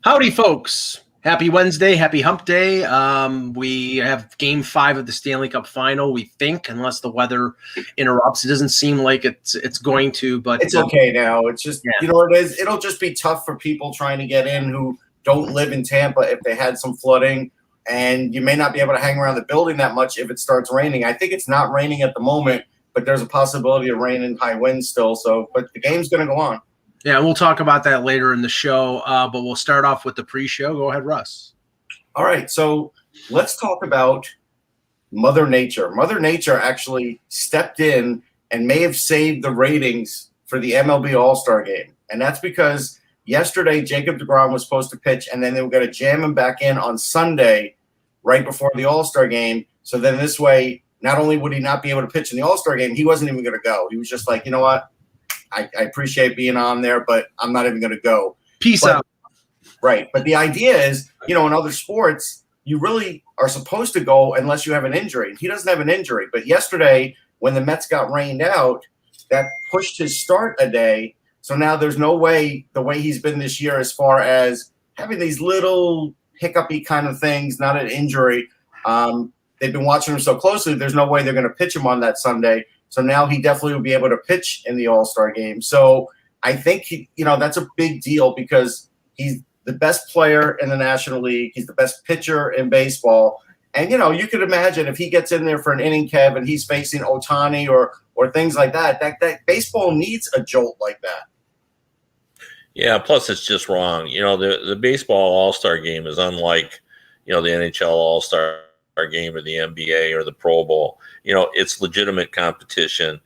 Howdy, folks. Happy Wednesday. Happy hump day. We have game 5 of the Stanley Cup Final, we think, unless the weather interrupts. It doesn't seem like it's going to, but it's okay now. It's just, you know what it is? It'll just be tough for people trying to get in who don't live in Tampa if they had some flooding, and you may not be able to hang around the building that much if it starts raining. I think it's not raining at the moment, but there's a possibility of rain and high winds still. So, but the game's going to go on. Yeah, we'll talk about that later in the show, but we'll start off with the pre-show. Go ahead, Russ. All right, so let's talk about Mother Nature. Mother Nature actually stepped in and may have saved the ratings for the MLB All-Star Game, and that's because yesterday Jacob deGrom was supposed to pitch, and then they were going to jam him back in on Sunday right before the All-Star Game. So then this way, not only would he not be able to pitch in the All-Star Game, he wasn't even going to go. He was just like, you know what? I appreciate being on there, but I'm not even going to go. Peace out. Right. But the idea is, in other sports, you really are supposed to go unless you have an injury. He doesn't have an injury. But yesterday, when the Mets got rained out, that pushed his start a day. So now there's no way, the way he's been this year, as far as having these little hiccupy kind of things, not an injury. They've been watching him so closely, there's no way they're going to pitch him on that Sunday. So now he definitely will be able to pitch in the All-Star Game. So I think, that's a big deal because he's the best player in the National League. He's the best pitcher in baseball. And, you could imagine if he gets in there for an inning, Kev, and he's facing Ohtani or things like that baseball needs a jolt like that. Yeah, plus it's just wrong. The baseball All-Star Game is unlike, the NHL All-Star Game or the NBA or the Pro Bowl. It's legitimate competition.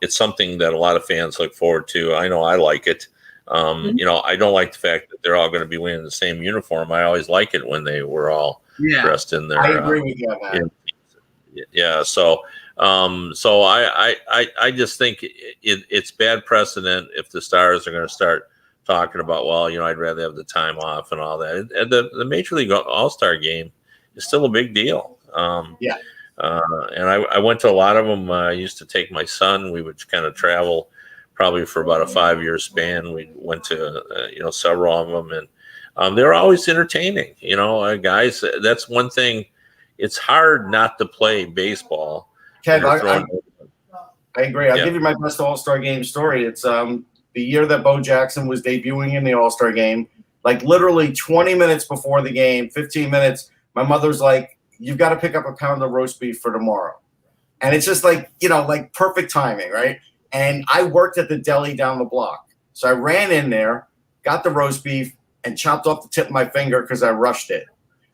It's something that a lot of fans look forward to. I know I like it. I don't like the fact that they're all going to be wearing the same uniform. I always like it when they were all dressed in their. I agree with you on that. Yeah. So I just think it's bad precedent if the Stars are going to start talking about, I'd rather have the time off and all that. And the Major League All-Star Game is still a big deal. And I went to a lot of them. I used to take my son. We would kind of travel probably for about a 5-year span. We went to, several of them, and they're always entertaining, guys. That's one thing. It's hard not to play baseball. Ken, I agree. I'll give you my best All-Star Game story. It's the year that Bo Jackson was debuting in the All-Star Game, like literally 20 minutes before the game, 15 minutes, my mother's like, you've got to pick up a pound of roast beef for tomorrow. And it's just like, like perfect timing, right? And I worked at the deli down the block. So I ran in there, got the roast beef, and chopped off the tip of my finger because I rushed it.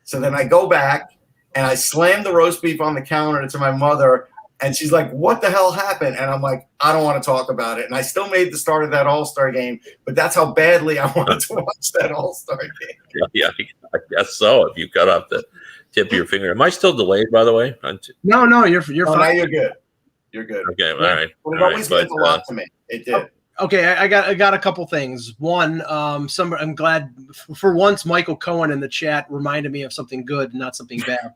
So then I go back, and I slammed the roast beef on the counter to my mother, and she's like, what the hell happened? And I'm like, I don't want to talk about it. And I still made the start of that All-Star Game, but that's how badly I wanted to watch that All-Star Game. Yeah, I guess so, if you cut off the tip of your finger. Am I still delayed, by the way? No, you're fine. Now you're good. You're good. Okay, all right. But it always meant a lot to me. It did. Okay, I got a couple things. One, I'm glad for once Michael Cohen in the chat reminded me of something good, not something bad.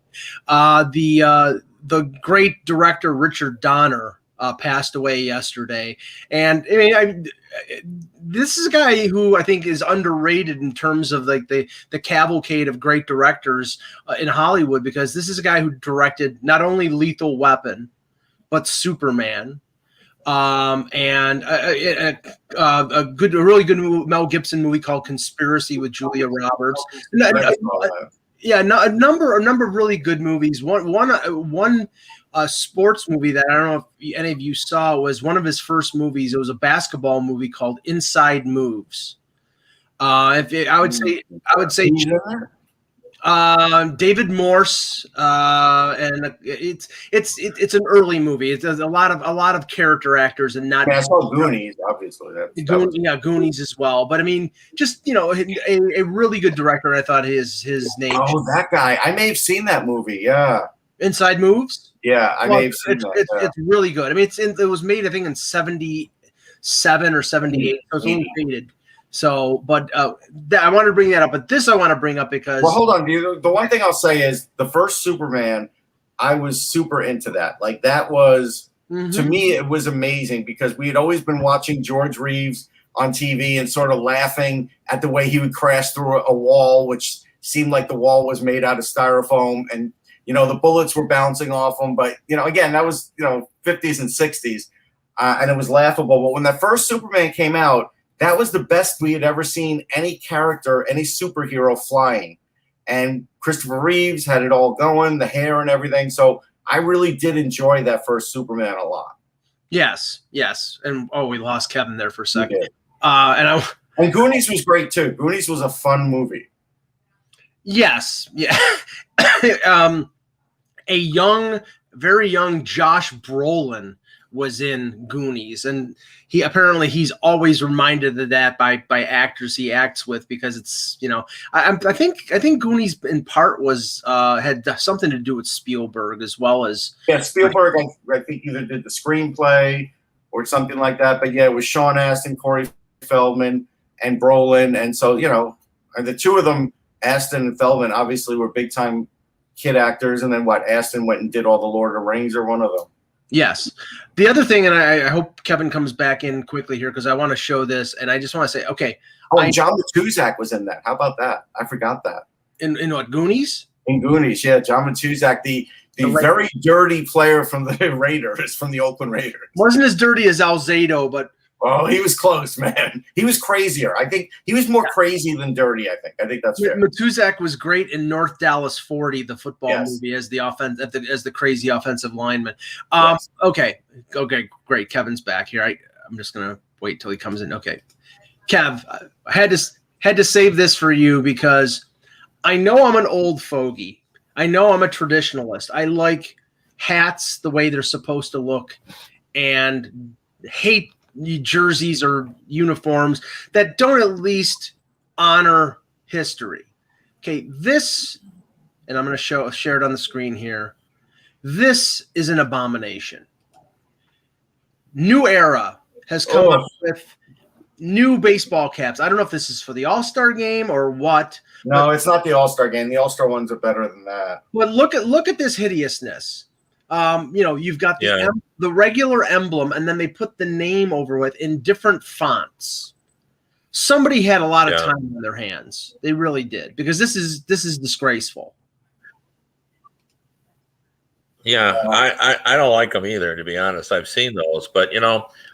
The great director Richard Donner passed away yesterday, and I mean, this is a guy who I think is underrated in terms of like the cavalcade of great directors in Hollywood, because this is a guy who directed not only Lethal Weapon, but Superman. And a really good Mel Gibson movie called Conspiracy with Julia Roberts. A number of really good movies. One sports movie that I don't know if any of you saw was one of his first movies. It was a basketball movie called Inside Moves. I would say. David Morse, and it's an early movie. It does a lot of character actors and not. I saw Goonies, obviously. Goonies as well. But I mean, just a really good director. I thought his name. Oh, that guy! I may have seen that movie. Yeah, Inside Moves. Yeah, I may have seen that. It's really good. I mean, it was made I think in 77 or 78. So it's only dated. So, but I wanted to bring that up. But this I want to bring up because. Well, hold on, dude. The one thing I'll say is the first Superman, I was super into that. Like that was to me, it was amazing because we had always been watching George Reeves on TV and sort of laughing at the way he would crash through a wall, which seemed like the wall was made out of styrofoam, and the bullets were bouncing off him. But again, that was 50s and 60s, and it was laughable. But when that first Superman came out, that was the best we had ever seen any character, any superhero flying. And Christopher Reeves had it all going, the hair and everything. So I really did enjoy that first Superman a lot. Yes. And we lost Kevin there for a second. And Goonies was great too. Goonies was a fun movie. Yes. Yeah. A very young Josh Brolin was in Goonies, and he's always reminded of that by actors he acts with, because it's I think Goonies in part was had something to do with Spielberg as well as Spielberg. I think either did the screenplay or something like that. But it was Sean Astin, Corey Feldman, and Brolin, and so and the two of them, Astin and Feldman, obviously were big time kid actors, and then Astin went and did all the Lord of the Rings, or one of them. Yes. The other thing, and I hope Kevin comes back in quickly here because I want to show this, and I just want to say, okay. John Matuzak was in that. How about that? I forgot that. In what, Goonies? In Goonies, yeah. John Matuzak, the very dirty player from the Raiders, from the Oakland Raiders. Wasn't as dirty as Alzado, but oh, he was close, man. He was crazier. I think he was more crazy than dirty. I think that's fair. Matuzak was great in North Dallas 40, the football movie, as the crazy offensive lineman. Yes. Okay, great. Kevin's back here. I'm just gonna wait till he comes in. Okay, Kev, I had to save this for you because I know I'm an old fogey. I know I'm a traditionalist. I like hats the way they're supposed to look, and hate jerseys or uniforms that don't at least honor history. Okay, this, and I'm going to share it on the screen here. This is an abomination. New Era has come up with new baseball caps. I don't know if this is for the All-Star game or what. No, it's not the All-Star game. The All-Star ones are better than that. But look at this hideousness. You've got the regular emblem, and then they put the name over it in different fonts. Somebody had a lot of time on their hands. They really did, because this is disgraceful. Yeah, I don't like them either, to be honest. I've seen those, but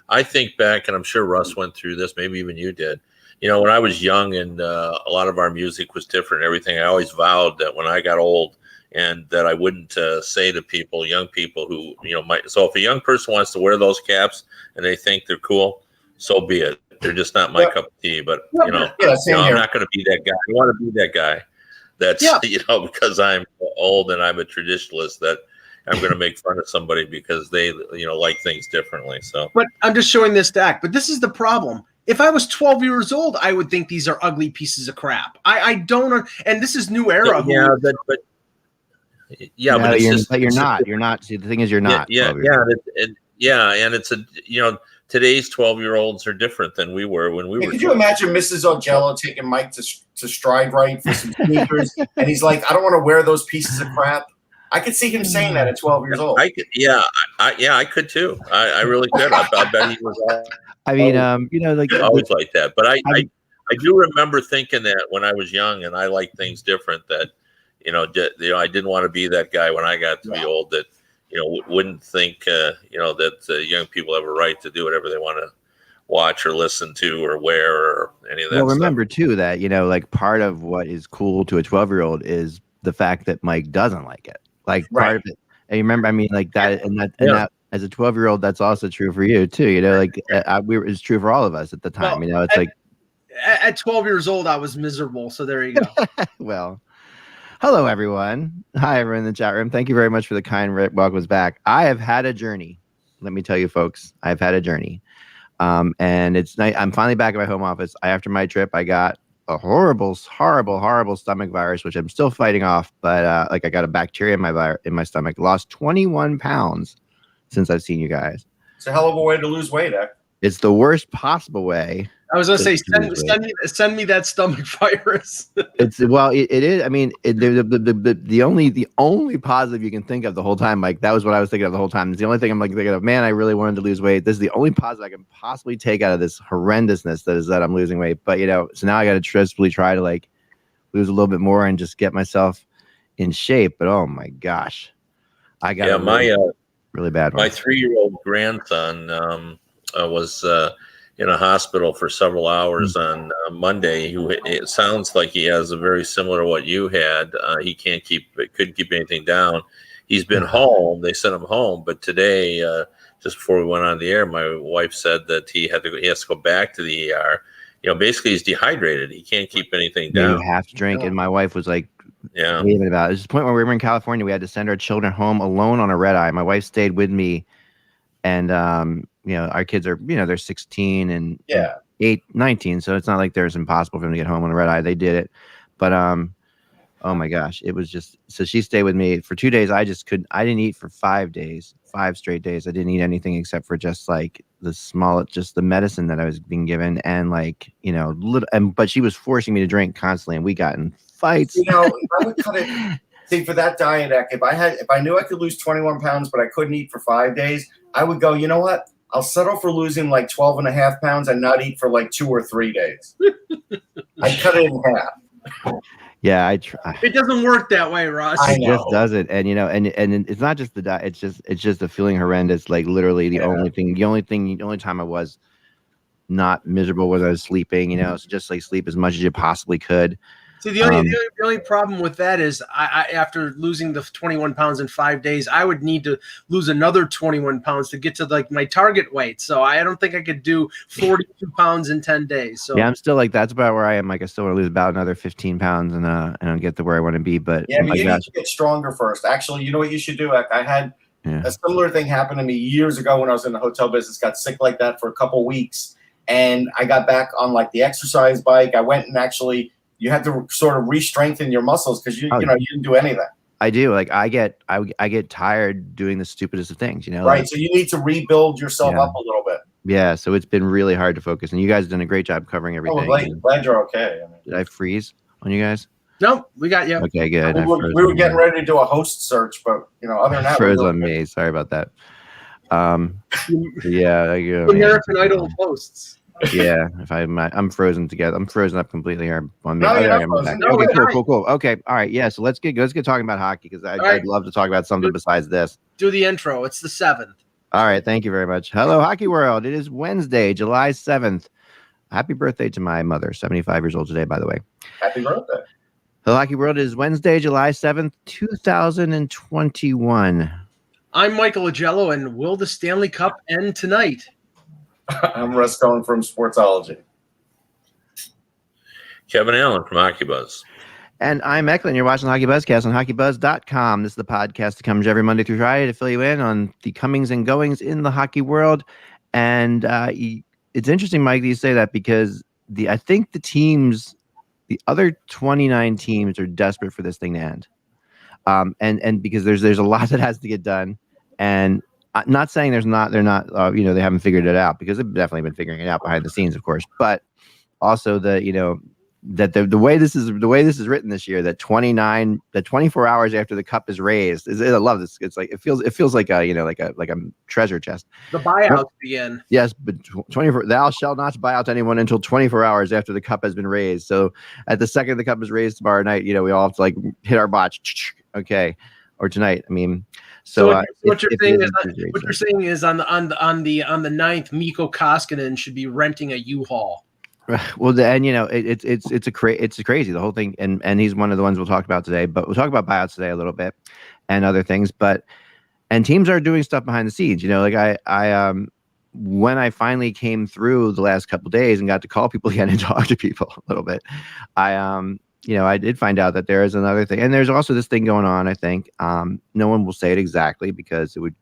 I think back, and I'm sure Russ went through this, maybe even you did. When I was young and a lot of our music was different and everything, I always vowed that when I got old, and that I wouldn't say to young people who, might. So if a young person wants to wear those caps and they think they're cool, so be it. They're just not my cup of tea. But I'm not going to be that guy. I want to be that guy. That's because I'm old and I'm a traditionalist, that I'm going to make fun of somebody because they like things differently. So, but I'm just showing this stack. But this is the problem. If I was 12 years old, I would think these are ugly pieces of crap. I don't. And this is New Era. But you're not. You're not. See, the thing is, you're not. And it's today's 12-year-olds are different than we were when we were. Could you imagine Mrs. Ogello taking Mike to Stride Right for some sneakers, and he's like, "I don't want to wear those pieces of crap." I could see him saying that at 12 years old. I could too. I really could. I bet he was. Always like that. But I do remember thinking that when I was young and I liked things different, that I didn't want to be that guy when I got to be old that, wouldn't think, that young people have a right to do whatever they want to watch or listen to or wear or any of that stuff. Well, remember too that, part of what is cool to a 12-year-old is the fact that Mike doesn't like it. Part of it. And you remember, that as a 12-year-old, that's also true for you too. It's true for all of us at the time. At 12 years old, I was miserable. So there you go. Well, hello, everyone. Hi, everyone in the chat room. Thank you very much for the kind welcomes back. I have had a journey. Let me tell you, folks, I've had a journey. And it's night. I'm finally back at my home office. After my trip, I got a horrible stomach virus, which I'm still fighting off. But I got a bacteria in my stomach. Lost 21 pounds since I've seen you guys. It's a hell of a way to lose weight, It's the worst possible way. I was gonna say to lose weight. send me that stomach virus. It is. I mean, the only positive you can think of the whole time, Mike. That was what I was thinking of the whole time. It's the only thing I'm like thinking of. Man, I really wanted to lose weight. This is the only positive I can possibly take out of this horrendousness that I'm losing weight. But so now I got to trustfully try to like lose a little bit more and just get myself in shape. But oh my gosh, I got really bad one. My 3-year-old grandson was in a hospital for several hours on Monday. It sounds like he has a very similar to what you had. He couldn't keep anything down. He's been home. They sent him home, but today, just before we went on the air, my wife said that he has to go back to the ER. Basically he's dehydrated. He can't keep anything down. You have to drink, and my wife was like, raving about it. There's a point where we were in California. We had to send our children home alone on a red eye. My wife stayed with me, and our kids are they're 16 and 19, so it's not like there's impossible for them to get home on a red eye. They did it, but oh my gosh, it was just so she stayed with me for 2 days. I didn't eat for 5 straight days. I didn't eat anything except for just like the medicine that I was being given, and like but she was forcing me to drink constantly, and we got in fights. I would cut it. See, for that diet, if I knew I could lose 21 pounds, but I couldn't eat for 5 days, I would go, you know what? I'll settle for losing like 12 and a half pounds and not eat for like 2 or 3 days. I cut it in half. Yeah, I try. It doesn't work that way, Ross. It just doesn't, and and it's not just the diet. It's just the feeling horrendous. Like literally, the only time I was not miserable was I was sleeping. So just like sleep as much as you possibly could. See, the only problem with that is I after losing the 21 pounds in 5 days, I would need to lose another 21 pounds to get to like my target weight. So I don't think I could do 42 pounds in 10 days. So yeah, I'm still like, that's about where I am. Like I still want to lose about another 15 pounds and I'll get to where I want to be. But yeah, but you need to get stronger first. Actually, you know what you should do? I had a similar thing happen to me years ago when I was in the hotel business, got sick like that for a couple of weeks. And I got back on like the exercise bike. I went and actually, you had to sort of re-strengthen your muscles because you didn't do anything. I do. Like I get tired doing the stupidest of things, Right. Like, so you need to rebuild yourself up a little bit. Yeah. So it's been really hard to focus, and you guys have done a great job covering everything. Oh, glad you're okay. Did I freeze on you guys? No, we got you. Okay, good. We were getting ready to do a host search, but other than that, froze on me. Sorry about that. American Idol hosts. Yeah, I'm frozen together. I'm frozen up completely here on me. No, you're not frozen. No, okay, cool. Okay, all right. Yeah, so let's get talking about hockey because I'd love to talk about something besides this. Do the intro. It's the 7th. All right, thank you very much. Hello, Hockey World. It is Wednesday, July 7th. Happy birthday to my mother, 75 years old today, by the way. Happy birthday. Hello, Hockey World. It is Wednesday, July 7th, 2021. I'm Michael Agello, and will the Stanley Cup end tonight? I'm Russ Cohen from Sportsology. Kevin Allen from HockeyBuzz. And I'm Eklund. You're watching HockeyBuzzcast on HockeyBuzz.com. This is the podcast that comes every Monday through Friday to fill you in on the comings and goings in the hockey world. And it's interesting, Mike, that you say that because I think the other 29 teams are desperate for this thing to end. And because there's a lot that has to get done. And I'm not saying they're not, they haven't figured it out, because they've definitely been figuring it out behind the scenes, of course. But also that the way this is written this year, that 24 hours after the cup is raised, I love this. It's like it feels like a treasure chest. The buyouts begin. Yes, but 24. Thou shalt not buy out anyone until 24 hours after the cup has been raised. So at the second the cup is raised tomorrow night, we all have to like hit our botch. Okay, or tonight. I mean. So what you're saying is on the 9th, Mikko Koskinen should be renting a U-Haul. Well, and it's crazy, the whole thing, and he's one of the ones we'll talk about today. But we'll talk about buyouts today a little bit and other things. And teams are doing stuff behind the scenes. Like I when I finally came through the last couple of days and got to call people again and talk to people a little bit, I did find out that there is another thing. And there's also this thing going on, I think. No one will say it exactly because it would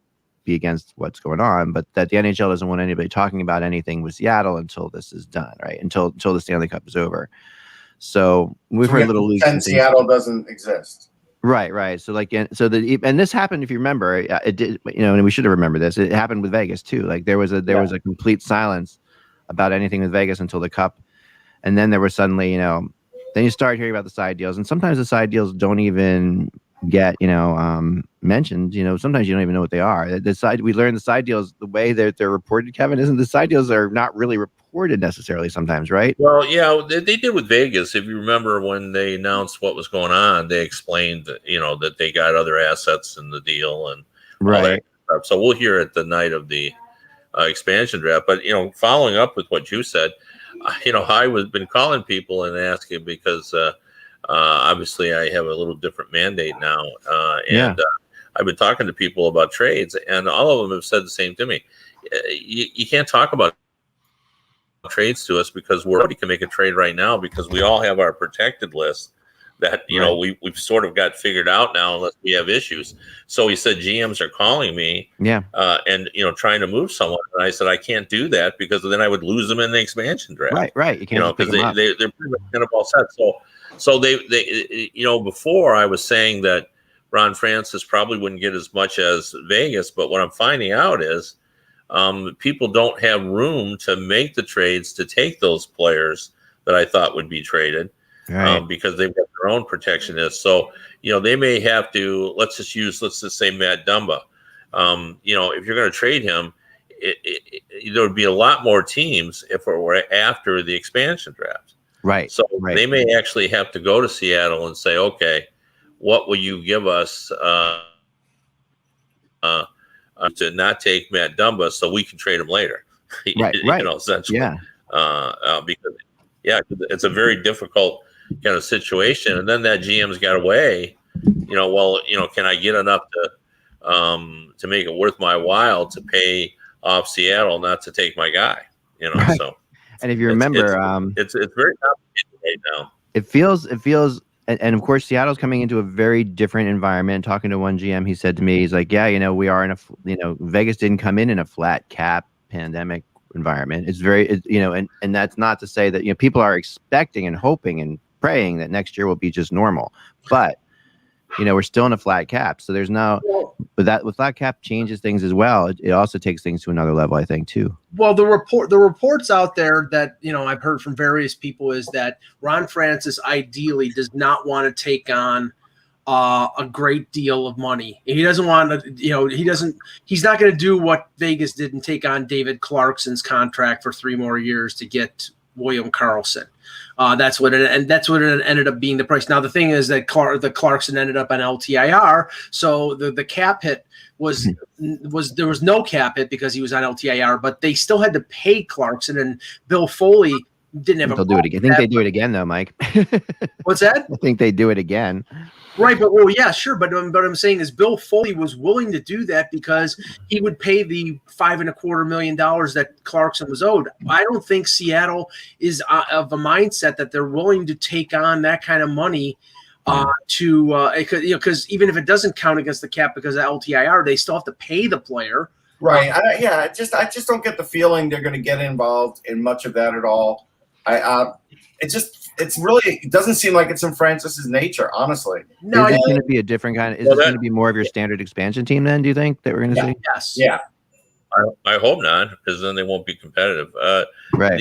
be against what's going on, but that the NHL doesn't want anybody talking about anything with Seattle until this is done, right? Until the Stanley Cup is over. So we've heard little leaks. And Seattle doesn't exist. Right. So and this happened, if you remember, it did, and we should have remembered this. It happened with Vegas too. Like there was a complete silence about anything with Vegas until the Cup, and then there was suddenly, then you start hearing about the side deals, and sometimes the side deals don't even get mentioned. Sometimes you don't even know what they are. We learned the side deals, the way that they're reported, Kevin, isn't the side deals are not really reported necessarily sometimes, right? Well, yeah, they did with Vegas. If you remember when they announced what was going on, they explained that, that they got other assets in the deal and all that stuff. So we'll hear it the night of the expansion draft. But, following up with what you said, I've been calling people and asking because obviously I have a little different mandate now. I've been talking to people about trades, and all of them have said the same to me. You can't talk about trades to us because nobody can make a trade right now because we all have our protected list that we've sort of got figured out now unless we have issues. So he said GMs are calling me and trying to move someone, and I said I can't do that because then I would lose them in the expansion draft. Right. You can't because they're pretty much kind of all set. So they before I was saying that Ron Francis probably wouldn't get as much as Vegas, but what I'm finding out is people don't have room to make the trades to take those players that I thought would be traded because they've got their own protectionists. So, they may have to, let's just say Matt Dumba. If you're going to trade him, there would be a lot more teams if it were after the expansion draft. Right. So they may actually have to go to Seattle and say, okay, what will you give us to not take Matt Dumba so we can trade him later? Right. Essentially. Because it's a very difficult kind of situation. And then that GM's got away, can I get enough to make it worth my while to pay off Seattle not to take my guy, so. And if you remember, it's very complicated right now. It feels, and of course, Seattle's coming into a very different environment. Talking to one GM, he said to me, he's like, we are in a, Vegas didn't come in a flat cap pandemic environment. It's very, and that's not to say that, people are expecting and hoping and praying that next year will be just normal, but we're still in a flat cap. So there's with flat cap changes things as well. It also takes things to another level, I think, too. Well, the reports out there that, I've heard from various people is that Ron Francis ideally does not want to take on a great deal of money. He doesn't want to, he's not going to do what Vegas did and take on David Clarkson's contract for 3 more years to get William Karlsson. That's what it ended up being the price. Now the thing is that the Clarkson ended up on LTIR, so the cap hit was there was no cap hit because he was on LTIR, but they still had to pay Clarkson, and Bill Foley didn't have. They'll do it again. I think they do it again though, Mike. What's that? I think they do it again. Right, but sure. But what I'm saying is Bill Foley was willing to do that because he would pay the $5.25 million that Clarkson was owed. I don't think Seattle is of a mindset that they're willing to take on that kind of money because even if it doesn't count against the cap because of LTIR, they still have to pay the player. Right. I just don't get the feeling they're going to get involved in much of that at all. It doesn't seem like it's in Francis's nature, honestly. No, is it going to be a different kind of? Is it going to be more of your standard expansion team then? Do you think that we're going to see? Yes. Yeah. I hope not, because then they won't be competitive. Right.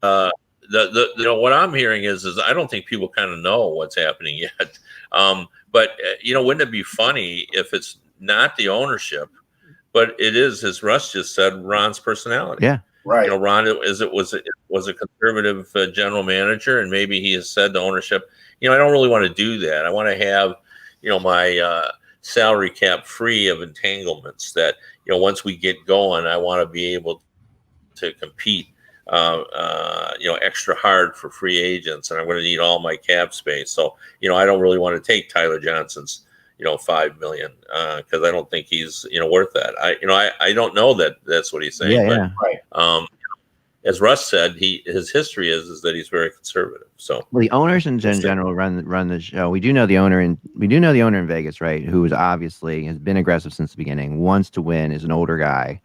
What I'm hearing is I don't think people kind of know what's happening yet. But wouldn't it be funny if it's not the ownership, but it is, as Russ just said, Ron's personality. Yeah. Right. Ron was a conservative general manager, and maybe he has said to ownership, I don't really want to do that. I want to have, my salary cap free of entanglements. That once we get going, I want to be able to compete, extra hard for free agents, and I'm going to need all my cap space. So I don't really want to take Tyler Johnson's $5 million because I don't think he's worth that. I don't know that that's what he's saying. Yeah. Right. As Russ said, his history is that he's very conservative. So the owners in general run the show. We do know the owner in Vegas, right? Who is obviously has been aggressive since the beginning, wants to win, is an older guy.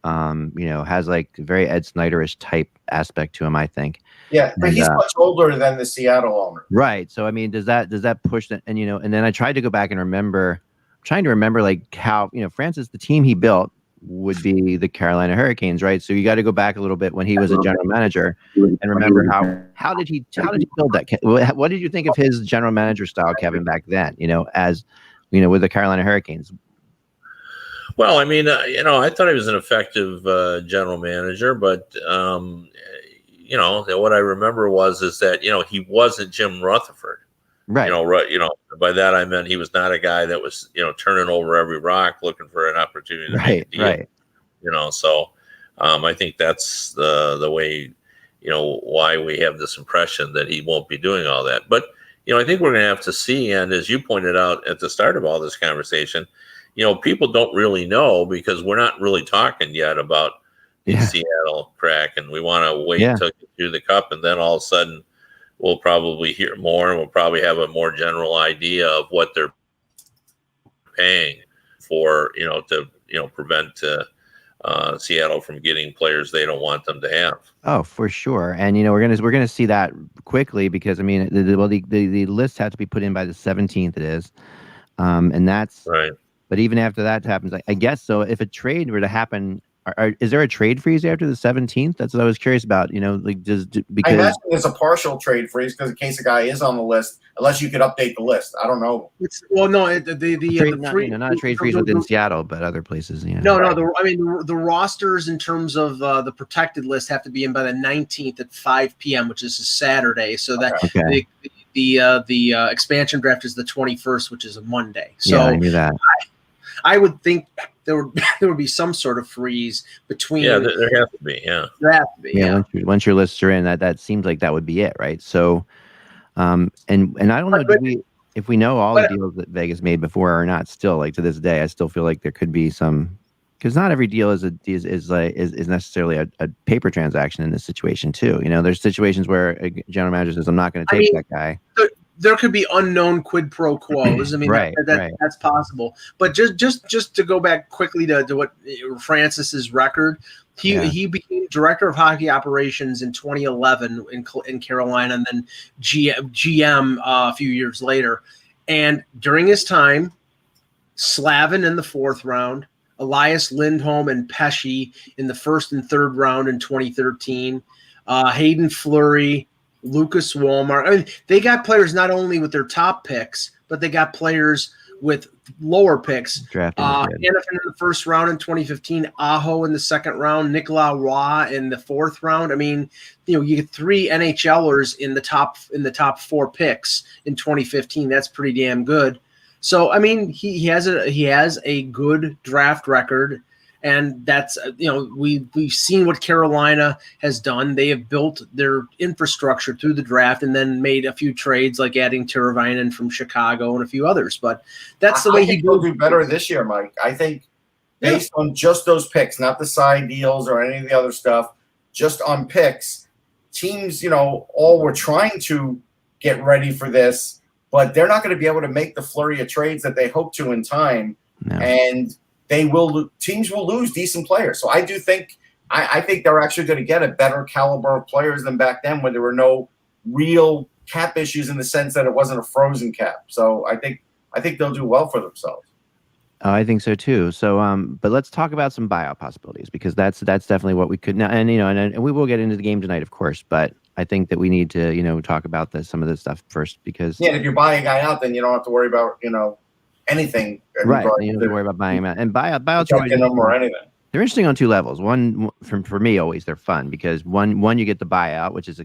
Has like very Ed Snyderish type aspect to him, I think. Yeah, but he's much older than the Seattle owner. Right. So I mean, does that push that? And then I tried to go back and remember like how Francis, the team he built would be the Carolina Hurricanes, right? So you got to go back a little bit when he was a general manager and remember how did he build that? What did you think of his general manager style, Kevin, back then? As with the Carolina Hurricanes. Well, I mean, I thought he was an effective general manager, but what I remember is that he wasn't Jim Rutherford. Right. By that I meant he was not a guy that was, turning over every rock looking for an opportunity to make a deal. Right. So I think that's the way, why we have this impression that he won't be doing all that. But, I think we're going to have to see. And as you pointed out at the start of all this conversation, people don't really know because we're not really talking yet about the Seattle crack. And we want to wait until you do the cup. And then all of a sudden, we'll probably hear more, and we'll probably have a more general idea of what they're paying for, to prevent Seattle from getting players they don't want them to have. Oh, for sure. And we're gonna see that quickly because I mean the list has to be put in by the 17th. It is, and that's right. But even after that happens, I guess so. If a trade were to happen. Is there a trade freeze after the 17th? That's what I was curious about. Because I imagine there's a partial trade freeze because in case a guy is on the list, unless you could update the list. I don't know. Not a trade freeze within Seattle, but other places. Yeah. No. The rosters in terms of the protected list have to be in by the 19th at 5 p.m., which is a Saturday. So that the expansion draft is the 21st, which is a Monday. So I knew that. I would think there would be some sort of freeze between. Yeah, there has to be. Yeah, there has to be. Yeah. Once your lists are in, that seems like that would be it, right? So, and I don't know if we know all the deals that Vegas made before or not. Still, like to this day, I still feel like there could be some because not every deal is necessarily a paper transaction in this situation too. There's situations where a general manager says, "I'm not going to take that guy." There could be unknown quid pro quos. I mean, that's possible. But just to go back quickly to what Francis's record, he became director of hockey operations in 2011 in Carolina, and then GM a few years later. And during his time, Slavin in the 4th round, Elias Lindholm and Pesce in the 1st and 3rd round in 2013, Hayden Fleury, Lucas Walmart. I mean, they got players not only with their top picks, but they got players with lower picks. Hanifin in the 1st round in 2015, Aho in the 2nd round, Nicolas Roy in the 4th round. I mean, you get 3 NHLers in the top 4 picks in 2015. That's pretty damn good. So I mean, he has a good draft record. And that's, we've seen what Carolina has done. They have built their infrastructure through the draft and then made a few trades like adding Teravainen from Chicago and a few others. But that's the way he will do better this year, Mike. I think based on just those picks, not the side deals or any of the other stuff, just on picks, teams, all were trying to get ready for this, but they're not going to be able to make the flurry of trades that they hope to in time. No. And teams will lose decent players. So I do think I think they're actually going to get a better caliber of players than back then when there were no real cap issues in the sense that it wasn't a frozen cap. So I think they'll do well for themselves. Oh, I think so too. So but let's talk about some buyout possibilities because that's definitely what we could now and we will get into the game tonight, of course, but I think that we need to talk about some of this stuff first because if you're buying a guy out, then you don't have to worry about anything. Right. You don't have to worry about buying them out. And buyouts are or anything. They're interesting on 2 levels. One, for me, always they're fun because one you get the buyout, which is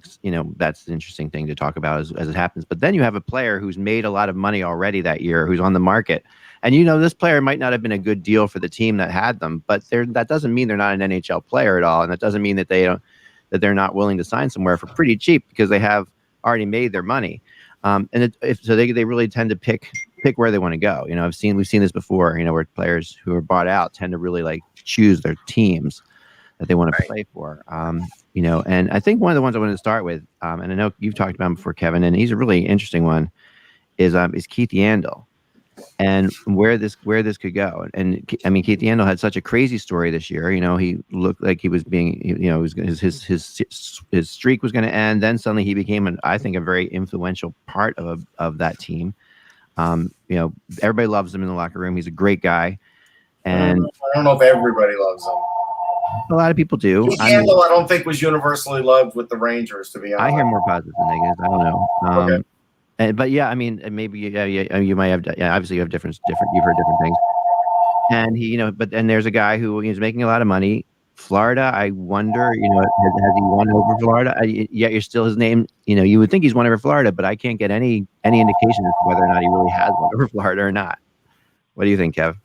that's the interesting thing to talk about as it happens. But then you have a player who's made a lot of money already that year, who's on the market, and this player might not have been a good deal for the team that had them, but that doesn't mean they're not an NHL player at all, and that doesn't mean that they're not willing to sign somewhere for pretty cheap because they have already made their money. They really tend to pick where they want to go. We've seen this before, where players who are bought out tend to really choose their teams that they want to play for. And I think one of the ones I wanted to start with, and I know you've talked about him before, Kevin, and he's a really interesting one, is Keith Yandel and where this could go. And I mean, Keith Yandel had such a crazy story this year. He looked like he was being, his streak was going to end. Then suddenly he became I think a very influential part of that team. Everybody loves him in the locker room. He's a great guy. And I don't know if everybody loves him. a lot of people do. Keith Yandle, I don't think was universally loved with the Rangers, to be honest. I hear more positive than negatives. I don't know. Okay. But yeah, I mean, maybe you might have. Yeah, obviously you have different. You've heard different things. And he, and there's a guy who is making a lot of money. Florida, I wonder, has he won over Florida? Yet you're still his name. You would think he's won over Florida, but I can't get any indication as to whether or not he really has won over Florida or not. What do you think, Kev?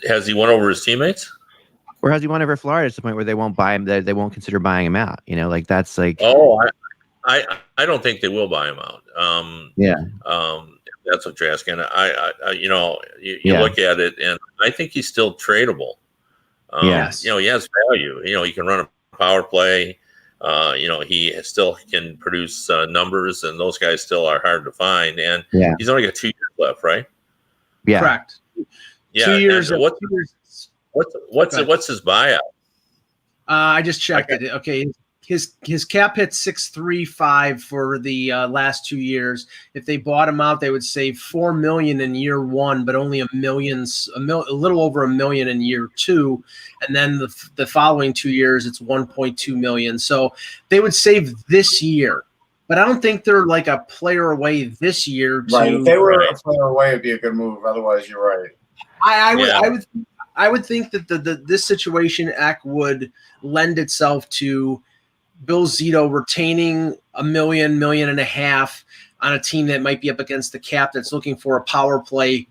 Has he won over his teammates? Or has he won over Florida to the point where they won't buy him? They won't consider buying him out. That's like. Oh, I don't think they will buy him out. That's what you're asking. You look at it, and I think he's still tradable. Yes. He has value. He can run a power play. He still can produce numbers, and those guys still are hard to find. And he's only got 2 years left, right? Yeah. Correct. Yeah. 2 years. What's his buyout? I just checked it. Okay. His cap hit 635 for the last 2 years. If they bought him out, they would save $4 million in year one, but only a little over $1 million in year two, and then the following 2 years it's 1.2 million. So they would save this year, but I don't think they're like a player away this year. Right, if they were a player away, it'd be a good move. Otherwise, you're right. I would think that this situation would lend itself to Bill Zito retaining $1 million and a half on a team that might be up against the cap that's looking for a power play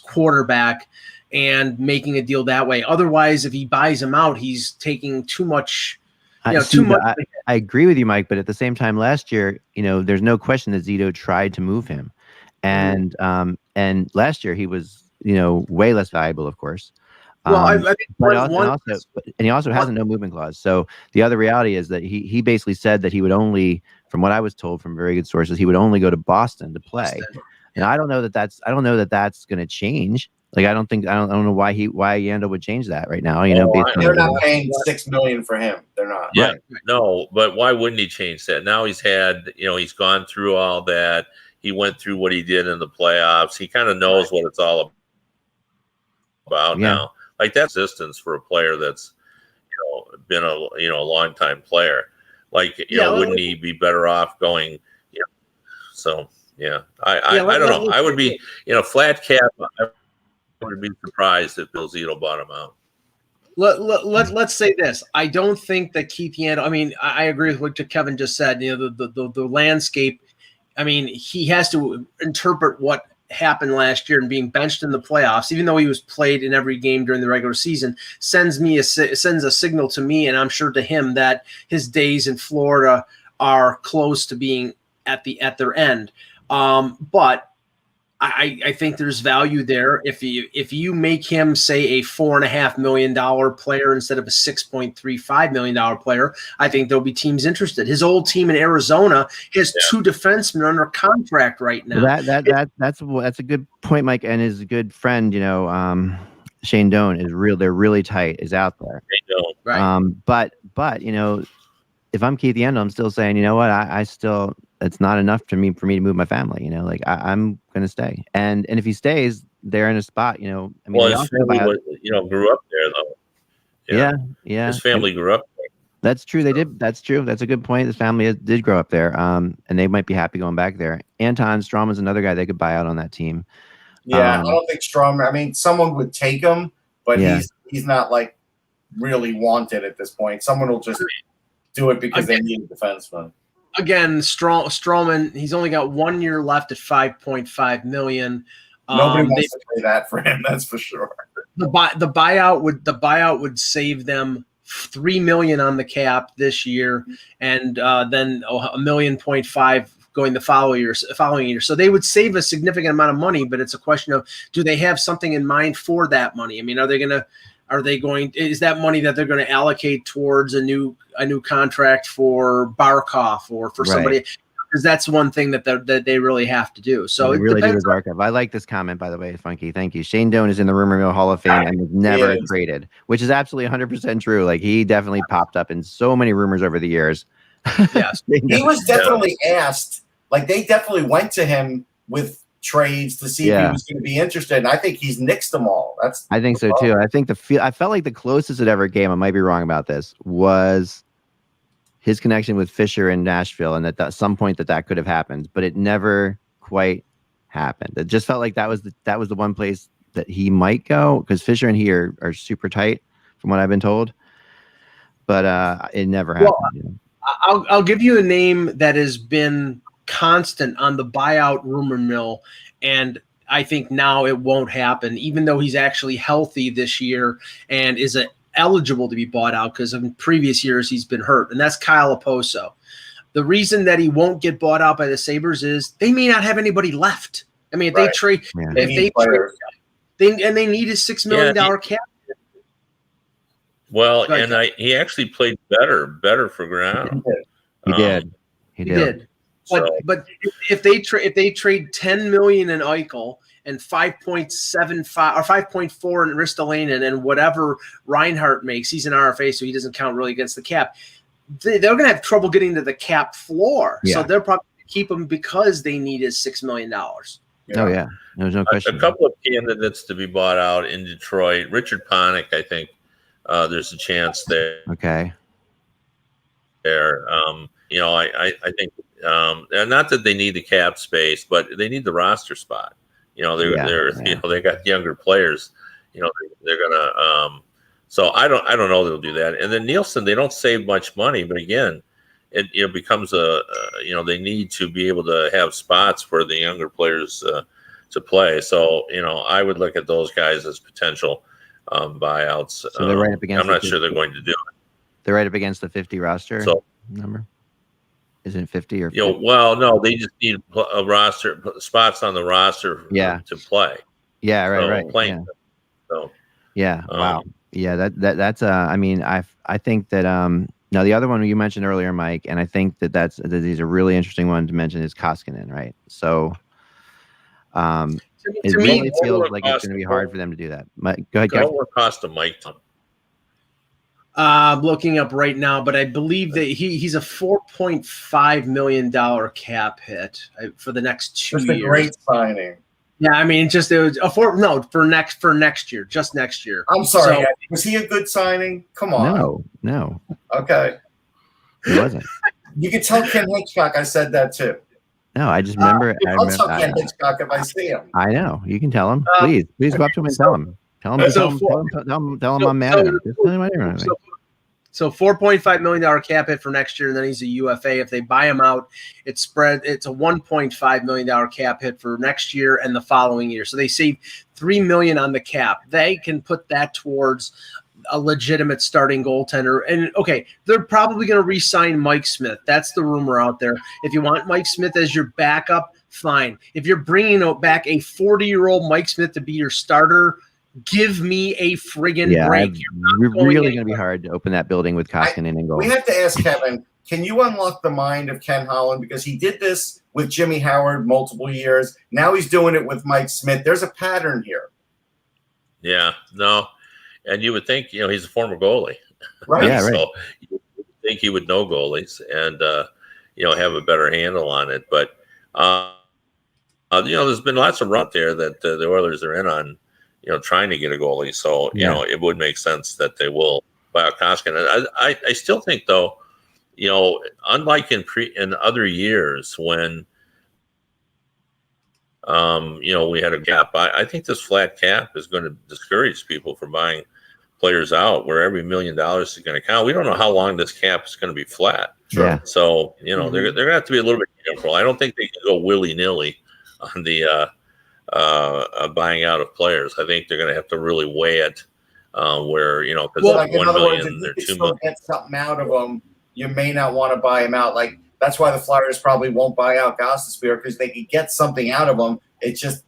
quarterback and making a deal that way. Otherwise, if he buys him out, he's taking too much. Too much. I agree with you, Mike, but at the same time, last year, there's no question that Zito tried to move him, and last year he was, way less valuable, of course. Well, he also has a no movement clause. So the other reality is that he basically said that he would only, from what I was told from very good sources, he would only go to Boston to play. And I don't know that that's going to change. Like I don't know why Yandle would change that right now. They're not paying $6 million for him. They're not. Yeah, right. No, but why wouldn't he change that? Now he's had, he's gone through all that. He went through what he did in the playoffs. He kind of knows what it's all about now. Like that's distance for a player that's, been a long time player. Like, wouldn't he be better off going? So I don't know. I would be, flat cap. I would be surprised if Bill Zito bought him out. Let's say this. I don't think that Keith Yandle. I mean, I agree with what Kevin just said. The landscape. I mean, he has to interpret what happened last year, and being benched in the playoffs, even though he was played in every game during the regular season, sends a signal to me, and I'm sure to him, that his days in Florida are close to being at their end. But I think there's value there. If you make him, say, a $4.5 million player instead of a $6.35 million player, I think there'll be teams interested. His old team in Arizona has two defensemen under contract right now. That's a good point, Mike. And his good friend, Shane Doan they're really tight, is out there. Right. But if I'm Keith Yandle, I'm still saying, I still, it's not enough for me to move my family. I'm going to stay. And if he stays, they're in a spot, his family grew up there though. Yeah. His family grew up there. That's true. They did. That's true. That's a good point. His family did grow up there. And they might be happy going back there. Anton Strawman's another guy they could buy out on that team. Yeah. I don't think Strawman, I mean, someone would take him, but he's not like really wanted at this point. Someone will just do it because they need a defenseman. Again, Strawman, he's only got 1 year left at $5.5 million. Nobody wants to pay that for him, that's for sure. The buyout would save them $3 million on the cap this year, and then $1.5 million going the following year. So they would save a significant amount of money, but it's a question of, do they have something in mind for that money? I mean, is that money that they're going to allocate towards a new contract for Barkov or for somebody? Because that's one thing that they really have to do. So it really do with Barkov. I like this comment, by the way, Funky. Thank you. Shane Doan is in the Rumor Mill Hall of Fame and was never traded, which is absolutely 100% true. Like, he definitely popped up in so many rumors over the years. Yes, he was definitely asked. Like, they definitely went to him with trades to see if he was going to be interested. And I think he's nixed them all. I think so too. I think I felt like the closest it ever came, I might be wrong about this, was his connection with Fisher in Nashville, and that at some point that could have happened, but it never quite happened. It just felt like that was the one place that he might go, because Fisher and he are super tight from what I've been told, but it never happened. Well, I'll give you a name that has been constant on the buyout rumor mill, and I think now it won't happen, even though he's actually healthy this year and is eligible to be bought out, because in previous years he's been hurt, and that's Kyle Oposo. The reason that he won't get bought out by the Sabres is they may not have anybody left. I mean, if they trade, they need a $6 million cap. Well, and he actually played better for Graham. He did. But if they trade $10 million in Eichel and 5.75 or 5.4 in Ristolainen and whatever Reinhart makes, he's an RFA, so he doesn't count really against the cap. They're going to have trouble getting to the cap floor, so they're probably going to keep him because they need his $6 million. Oh yeah, there's no question. A couple of candidates to be bought out in Detroit. Richard Panik, I think there's a chance there. Okay. I think not that they need the cap space, but they need the roster spot. They got younger players. They're gonna. So I don't know they'll do that. And then Nielsen, they don't save much money, but again, it becomes they need to be able to have spots for the younger players to play. So I would look at those guys as potential buyouts. So they're right up against. I'm not sure they're going to do it. They're right up against the 50 roster number. Isn't it 50 or 50? Well, no, they just need a roster spots on the roster to play. Yeah, right. Playing. So wow. Yeah, that's I mean, I think that now the other one you mentioned earlier, Mike, and I think that he's a really interesting one to mention is Koskinen, right? So it really feels like it's going to be hard for them to do that. Go ahead. What will cost a Mike ton? I'm looking up right now, but I believe that he's a $4.5 million cap hit for the next 2 years. That's a great signing. Yeah, I mean, it was for next year, just next year. I'm sorry, was he a good signing? Come on. No. Okay. He wasn't. You can tell Ken Hitchcock I said that too. No, I just remember. I'll tell Ken Hitchcock if I see him. I know. You can tell him. Please go up to him and tell him. Tell him I'm mad at him. So $4.5 million cap hit for next year, and then he's a UFA. If they buy him out, it's a $1.5 million cap hit for next year and the following year. So they save $3 million on the cap. They can put that towards a legitimate starting goaltender. And they're probably going to re-sign Mike Smith. That's the rumor out there. If you want Mike Smith as your backup, fine. If you're bringing back a 40-year-old Mike Smith to be your starter, give me a friggin' break. We're really going to be hard to open that building with Koskinen and goal. We have to ask Kevin, can you unlock the mind of Ken Holland? Because he did this with Jimmy Howard multiple years. Now he's doing it with Mike Smith. There's a pattern here. Yeah, no. And you would think, he's a former goalie. Right. Yeah, right. So you would think he would know goalies and, have a better handle on it. But, there's been lots of run there that the Oilers are in on, trying to get a goalie. So, it would make sense that they will buy out Koskinen. I still think, though, unlike in other years when, we had a gap, I think this flat cap is going to discourage people from buying players out where every $1 million is going to count. We don't know how long this cap is going to be flat. Yeah. So, they're going to have to be a little bit careful. I don't think they can go willy-nilly on the buying out of players. I think they're going to have to really weigh it where, because in 1 other million, words, if they're you 2 million. get something out of them, you may not want to buy him out. Like, that's why the Flyers probably won't buy out Gostisbehere, because they could get something out of him. It's just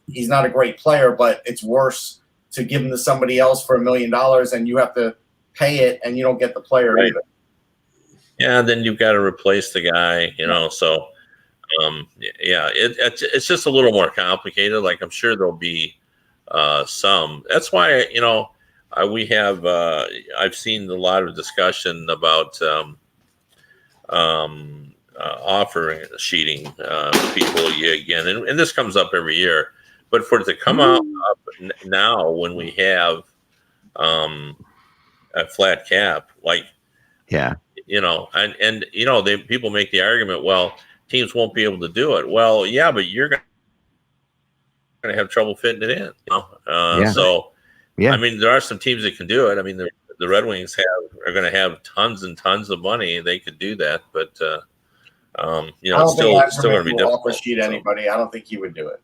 he's not a great player, but it's worse to give him to somebody else for $1 million and you have to pay it and you don't get the player either. Yeah, then you've got to replace the guy, so it's just a little more complicated. Like, I'm sure there'll be some. That's why, we have I've seen a lot of discussion about offering sheeting people again, and this comes up every year, but for it to come up now when we have a flat cap, like, and people make the argument, well, teams won't be able to do it. Well, yeah, but you're going to have trouble fitting it in. So, I mean, there are some teams that can do it. I mean, the Red Wings are going to have tons and tons of money. They could do that, but it's still going to be difficult. Sheet anybody. I don't think he would do it.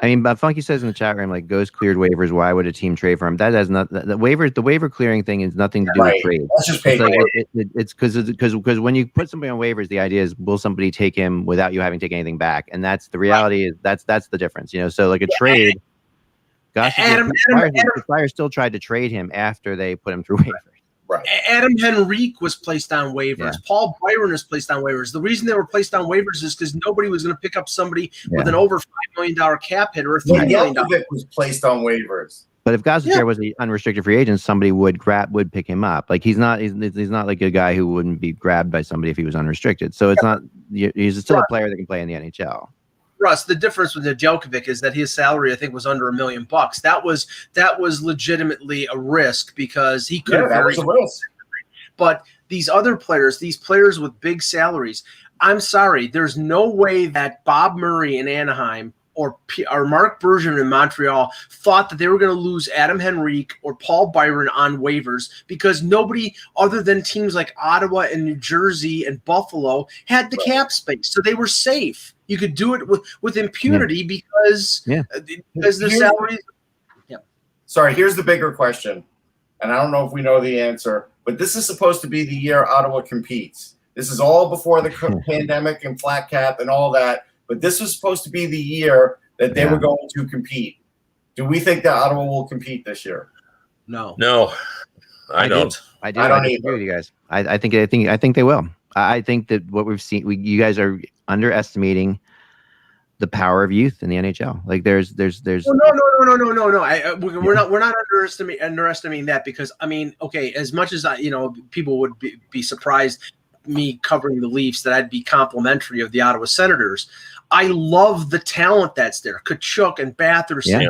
I mean, but Funky says in the chat room, like, Ghost cleared waivers. Why would a team trade for him? That has not the waiver clearing thing has nothing to do with trade. That's just pay. It's because when you put somebody on waivers, the idea is, will somebody take him without you having to take anything back? And that's the reality. Is that's the difference. So like a trade. Gosh, the Flyers still tried to trade him after they put him through waivers. Right. Adam Henrique was placed on waivers. Yeah. Paul Byron is placed on waivers. The reason they were placed on waivers is because nobody was going to pick up somebody with an over $5 million cap hit or a $3 million. Was placed on waivers. But if Gostisbehere was an unrestricted free agent, somebody would pick him up. Like he's not like a guy who wouldn't be grabbed by somebody if he was unrestricted. So it's not. He's still a player that can play in the NHL. Russ, the difference with Nedeljkovic is that his salary, I think, was under $1 million. That was legitimately a risk because he could have very. But these other players, these players with big salaries, I'm sorry, there's no way that Bob Murray in Anaheim or Mark Bergevin in Montreal thought that they were going to lose Adam Henrique or Paul Byron on waivers because nobody other than teams like Ottawa and New Jersey and Buffalo had the cap space, so they were safe. You could do it with impunity because their salaries. Yeah. Sorry, here's the bigger question, and I don't know if we know the answer, but this is supposed to be the year Ottawa competes. This is all before the pandemic and flat cap and all that, but this was supposed to be the year that they were going to compete. Do we think that Ottawa will compete this year? No, I don't. I don't agree with you guys. I think they will. I think that what we've seen, you guys are underestimating the power of youth in the NHL. Like there's. No. We're not underestimating that because I mean, okay, as much as people would be surprised me covering the Leafs that I'd be complimentary of the Ottawa Senators. I love the talent that's there. Kachuk and Batherson,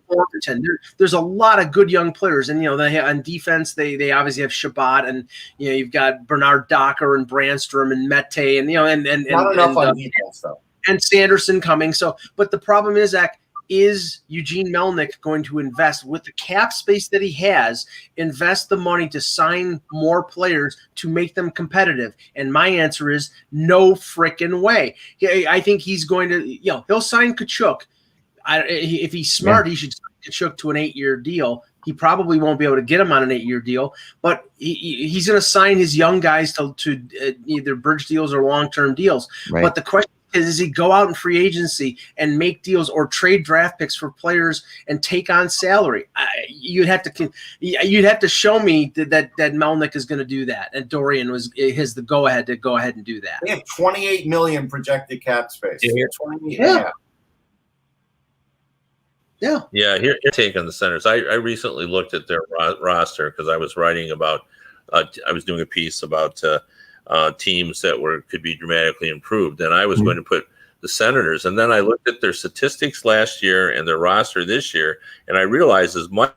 Thornton. There's a lot of good young players, and they on defense they obviously have Shabbat, and you've got Bernard Docker and Brandstrom and Mete, and not enough on defense though, and Sanderson coming. So, but the problem is, Zach, is Eugene Melnyk going to invest with the cap space that he has, invest the money to sign more players to make them competitive? And my answer is no freaking way. I think he's going to, he'll sign Kachuk. If he's smart, he should sign Kachuk to an 8-year deal. He probably won't be able to get him on an 8-year deal, but he's going to sign his young guys to either bridge deals or long-term deals. Right. But the question is he go out in free agency and make deals or trade draft picks for players and take on salary? You'd have to show me that Melnyk is going to do that, and Dorian has the go ahead to go ahead and do that. They have $28 million projected cap space. Yeah, here take on the Senators. I recently looked at their roster because I was writing about. I was doing a piece about. Teams that could be dramatically improved, and I was going to put the Senators, and then I looked at their statistics last year and their roster this year, and I realized as much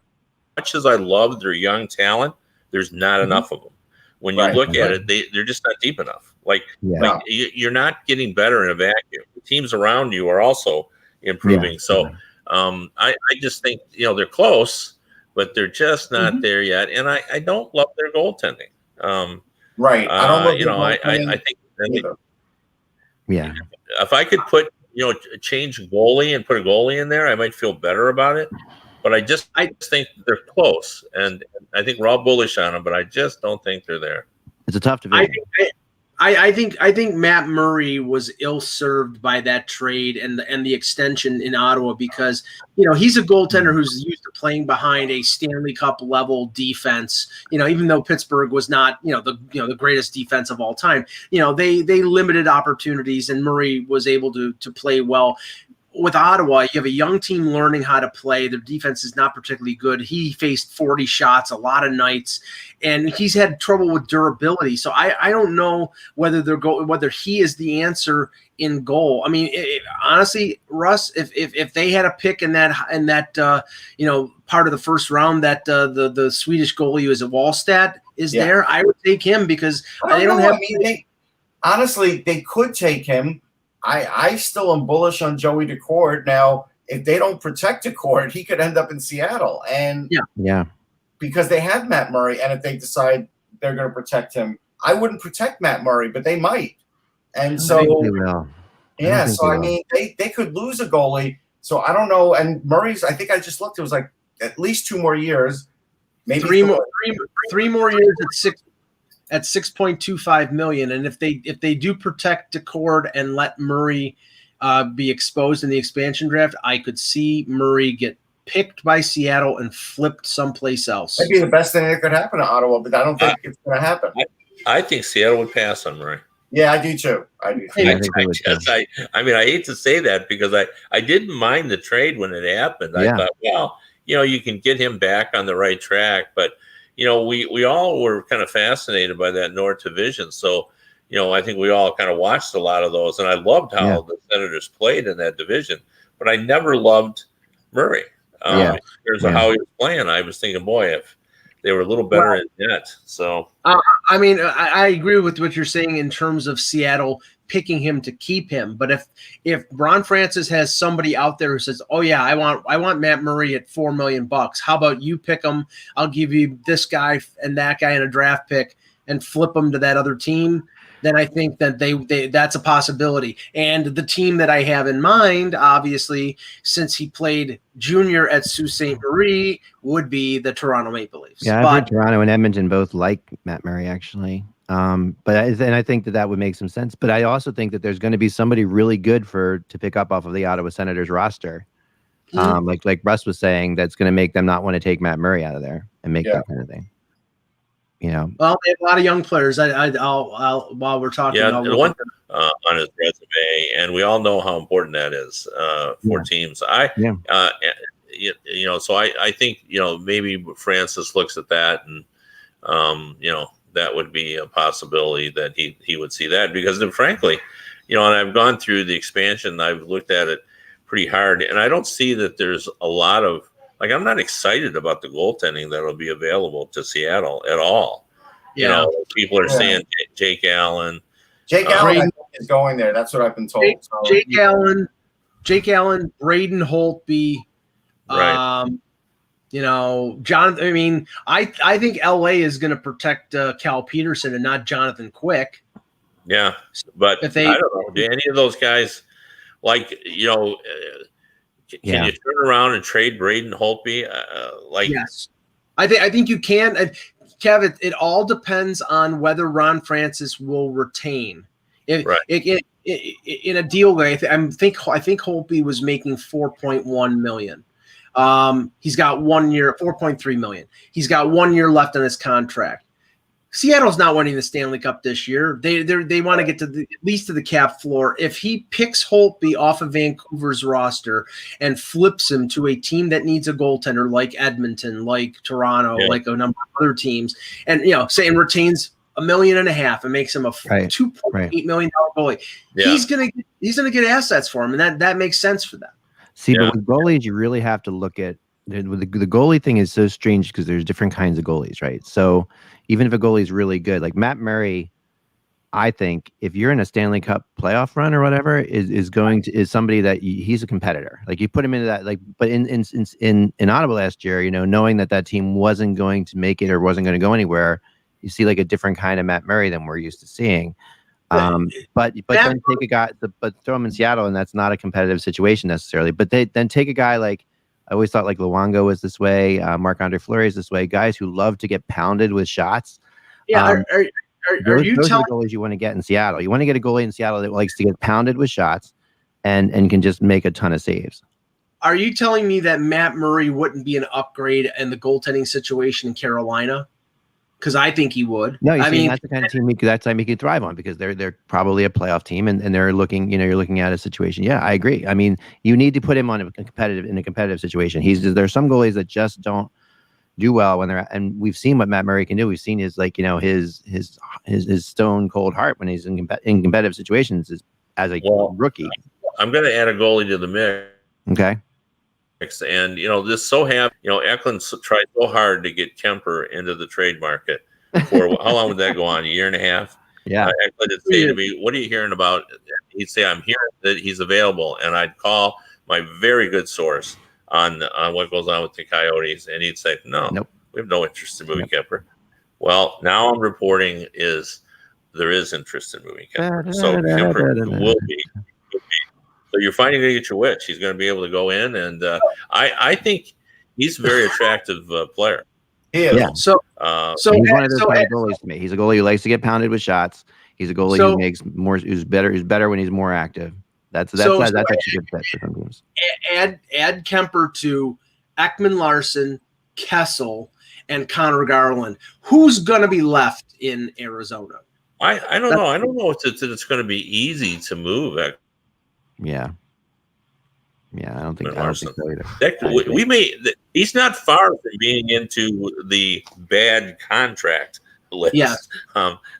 as I love their young talent, there's not enough of them. When you look at it, they're just not deep enough. Like you're not getting better in a vacuum. The teams around you are also improving. I just think they're close, but they're just not there yet, and I don't love their goaltending. Right. I don't know. I think if I could put, change goalie and put a goalie in there, I might feel better about it. But I just think they're close, and I think we're all bullish on them, but I just don't think they're there. It's a tough division. I think Matt Murray was ill-served by that trade and the extension in Ottawa because he's a goaltender who's used to playing behind a Stanley Cup level defense. Even though Pittsburgh was not the greatest defense of all time, they limited opportunities and Murray was able to play well. with Ottawa, you have a young team learning how to play. Their defense is not particularly good. He faced 40 shots a lot of nights, and he's had trouble with durability. So I don't know whether he is the answer in goal. I mean, honestly, Russ, if they had a pick in that part of the first round that the Swedish goalie who is at Wallstedt is there, I would take him because they don't have. Honestly, they could take him. I still am bullish on Joey Decord. Now, if they don't protect Decord, he could end up in Seattle. And because they have Matt Murray, and if they decide they're going to protect him, I wouldn't protect Matt Murray, but they might. And so, I mean, they could lose a goalie. So I don't know. And Murray's, I think I just looked, it was like at least 2 more years, maybe three more years at $6.25 million. And if they do protect Decord and let Murray be exposed in the expansion draft, I could see Murray get picked by Seattle and flipped someplace else. That'd be the best thing that could happen to Ottawa, but I don't think it's going to happen. I think Seattle would pass on Murray. Yeah, I do too. I mean, I hate to say that because I didn't mind the trade when it happened. I thought, well, you can get him back on the right track, but we all were kind of fascinated by that North Division. So, I think we all kind of watched a lot of those, and I loved how the Senators played in that division. But I never loved Murray. In terms of how he was playing, I was thinking, boy, if they were a little better in net. So, I mean, I agree with what you're saying in terms of Seattle picking him to keep him. But if Ron Francis has somebody out there who says, "Oh yeah, I want Matt Murray at $4 million. How about you pick him? I'll give you this guy and that guy in a draft pick and flip him to that other team," then I think that that's a possibility. And the team that I have in mind, obviously, since he played junior at Sault Ste. Marie, would be the Toronto Maple Leafs. Yeah, I think Toronto and Edmonton both like Matt Murray, actually. But I think that would make some sense. But I also think that there's going to be somebody really good to pick up off of the Ottawa Senators roster. Like Russ was saying, that's going to make them not want to take Matt Murray out of there and make that kind of thing. Well, they have a lot of young players. I'll while we're talking, the one on his resume, and we all know how important that is for teams. So I think maybe Francis looks at that, and that would be a possibility that he would see that, because then, frankly, and I've gone through the expansion, I've looked at it pretty hard, and I don't see that there's a lot of. Like, I'm not excited about the goaltending that will be available to Seattle at all. People are saying Jake Allen. Jake Allen is going there. That's what I've been told. Jake Allen, Braden Holtby. Right. Jonathan. I mean, I think LA is going to protect Cal Peterson and not Jonathan Quick. Yeah, but I don't know. Do any of those guys Can you turn around and trade Braden Holtby? Yes, I think you can. Kev, it all depends on whether Ron Francis will retain. In a deal way, I think Holtby was making $4.1 million. He's got 1 year, $4.3 million. He's got 1 year left on his contract. Seattle's not winning the Stanley Cup this year. They want to get to at least to the cap floor. If he picks Holtby off of Vancouver's roster and flips him to a team that needs a goaltender like Edmonton, like Toronto, like a number of other teams, and retains $1.5 million and makes him a $2.8 million goalie, he's gonna get assets for him, and that makes sense for them. See, but with goalies, you really have to look at the goalie thing is so strange because there's different kinds of goalies, right? So even if a goalie is really good, like Matt Murray, I think if you're in a Stanley Cup playoff run or whatever, is somebody that he's a competitor. Like you put him into that, but in Ottawa last year, knowing that team wasn't going to make it or wasn't going to go anywhere, you see like a different kind of Matt Murray than we're used to seeing. But then take a guy, but throw him in Seattle, and that's not a competitive situation necessarily. But then take a guy like, I always thought like Luongo was this way, Marc-Andre Fleury is this way, guys who love to get pounded with shots. Yeah, are you those telling are the goalies you want to get in Seattle? You want to get a goalie in Seattle that likes to get pounded with shots and can just make a ton of saves. Are you telling me that Matt Murray wouldn't be an upgrade in the goaltending situation in Carolina? because I think he would. No, I mean, that's the kind of team that's time he could thrive on, because they're probably a playoff team, and they're looking, you're looking at a situation. Yeah, I agree. I mean, you need to put him on in a competitive situation. There's some goalies that just don't do well when they're, and we've seen what Matt Murray can do. We've seen his his stone cold heart when he's in competitive situations as a rookie. I'm going to add a goalie to the mix. Okay. And this so happened. Eklund tried so hard to get Kemper into the trade market for how long would that go on? A year and a half. Yeah. Eklund would say to me, "What are you hearing about?" He'd say, "I'm hearing that he's available," and I'd call my very good source on what goes on with the Coyotes, and he'd say, "No, we have no interest in moving Kemper." Well, now I'm reporting there is interest in moving Kemper, so Kemper will be. So you're finally going to get your wish. He's going to be able to go in, and I think he's a very attractive player. Yeah. So he's one of those kind of goalies to me. He's a goalie who likes to get pounded with shots. He's a goalie who makes more, who's better when he's more active. That's actually a good fit for some teams. Add Kemper to Ekman Larson, Kessel, and Connor Garland. Who's going to be left in Arizona? I don't know. I don't know if it's going to be easy to move. Yeah, I don't think so either. He's not far from being into the bad contract list. Yes.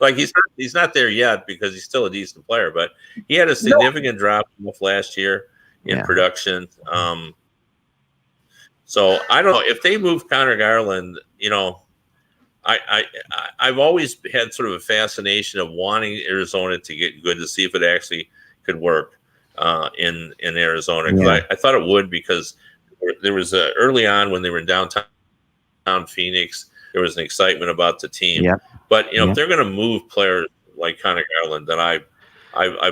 Like he's not there yet because he's still a decent player, but he had a significant drop off last year in production. So I don't know if they move Connor Garland. I've always had sort of a fascination of wanting Arizona to get good to see if it actually could work in Arizona. Because I thought it would, because there was early on when they were in downtown Phoenix, there was an excitement about the team. Yeah. But if they're going to move players like Connor Garland, then I've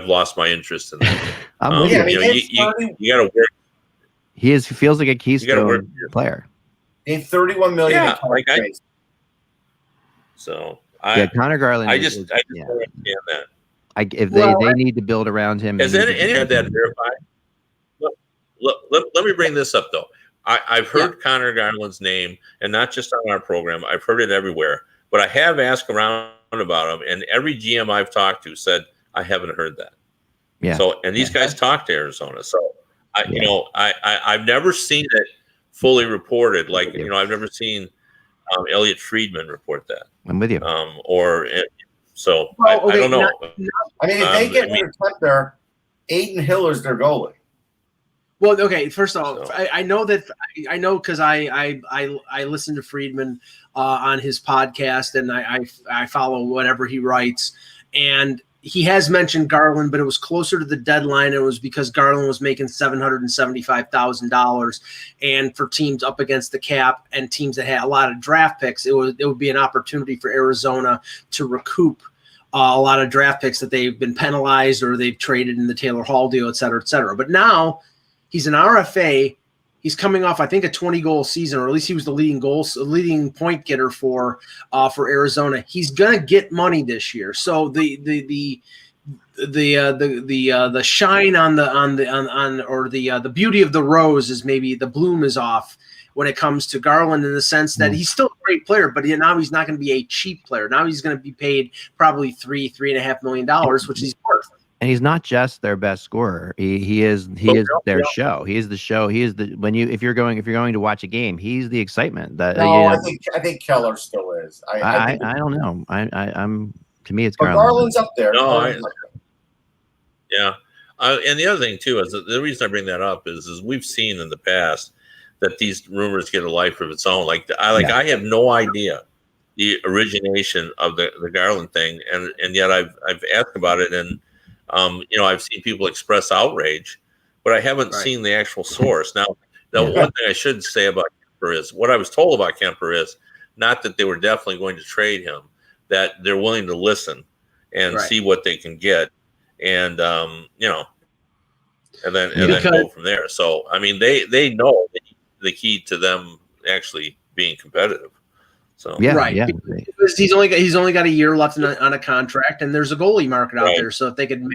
lost my interest in that. You got to work. He feels like a keystone player. In 31 million. Yeah, Connor Garland. I just don't understand that. If they need to build around him. Has any of that verified? Let me bring this up, though. I've heard Connor Garland's name, and not just on our program. I've heard it everywhere. But I have asked around about him, and every GM I've talked to said, I haven't heard that. Yeah. So, and these guys talk to Arizona. So, I've never seen it fully reported. Like, I've never seen Elliot Friedman report that. I'm with you. I don't know. I mean, if they get rid of Kemper, Aiden Hiller's their goalie. Well, okay. First off, I know because I listen to Friedman on his podcast, and I follow whatever he writes, and he has mentioned Garland, but it was closer to the deadline. It was because Garland was making $775,000, and for teams up against the cap and teams that had a lot of draft picks, it would be an opportunity for Arizona to recoup a lot of draft picks that they've been penalized or they've traded in the Taylor Hall deal, et cetera, et cetera. But now he's an RFA. He's coming off, I think, a 20-goal season, or at least he was the leading point getter for Arizona. He's gonna get money this year. So the shine on the beauty of the rose is maybe the bloom is off when it comes to Garland, in the sense that he's still a great player, but now he's not going to be a cheap player. Now he's going to be paid probably $3.5 million, which he's worth. And he's not just their best scorer. He is their show. He is the show. He is if you're going to watch a game, he's the excitement. I think Keller still is. I don't know. I'm to me it's Garland. Garland's up there. No, and the other thing too is the reason I bring that up is we've seen in the past that these rumors get a life of its own. I have no idea the origination of the Garland thing, and yet I've asked about it, and I've seen people express outrage, but I haven't seen the actual source. Now, one thing I should say about Kemper is what I was told about Kemper is not that they were definitely going to trade him, that they're willing to listen and see what they can get, and and then go from there. So I mean, they know the key to them actually being competitive. So because he's only got a year left on a contract, and there's a goalie market out there. So if they can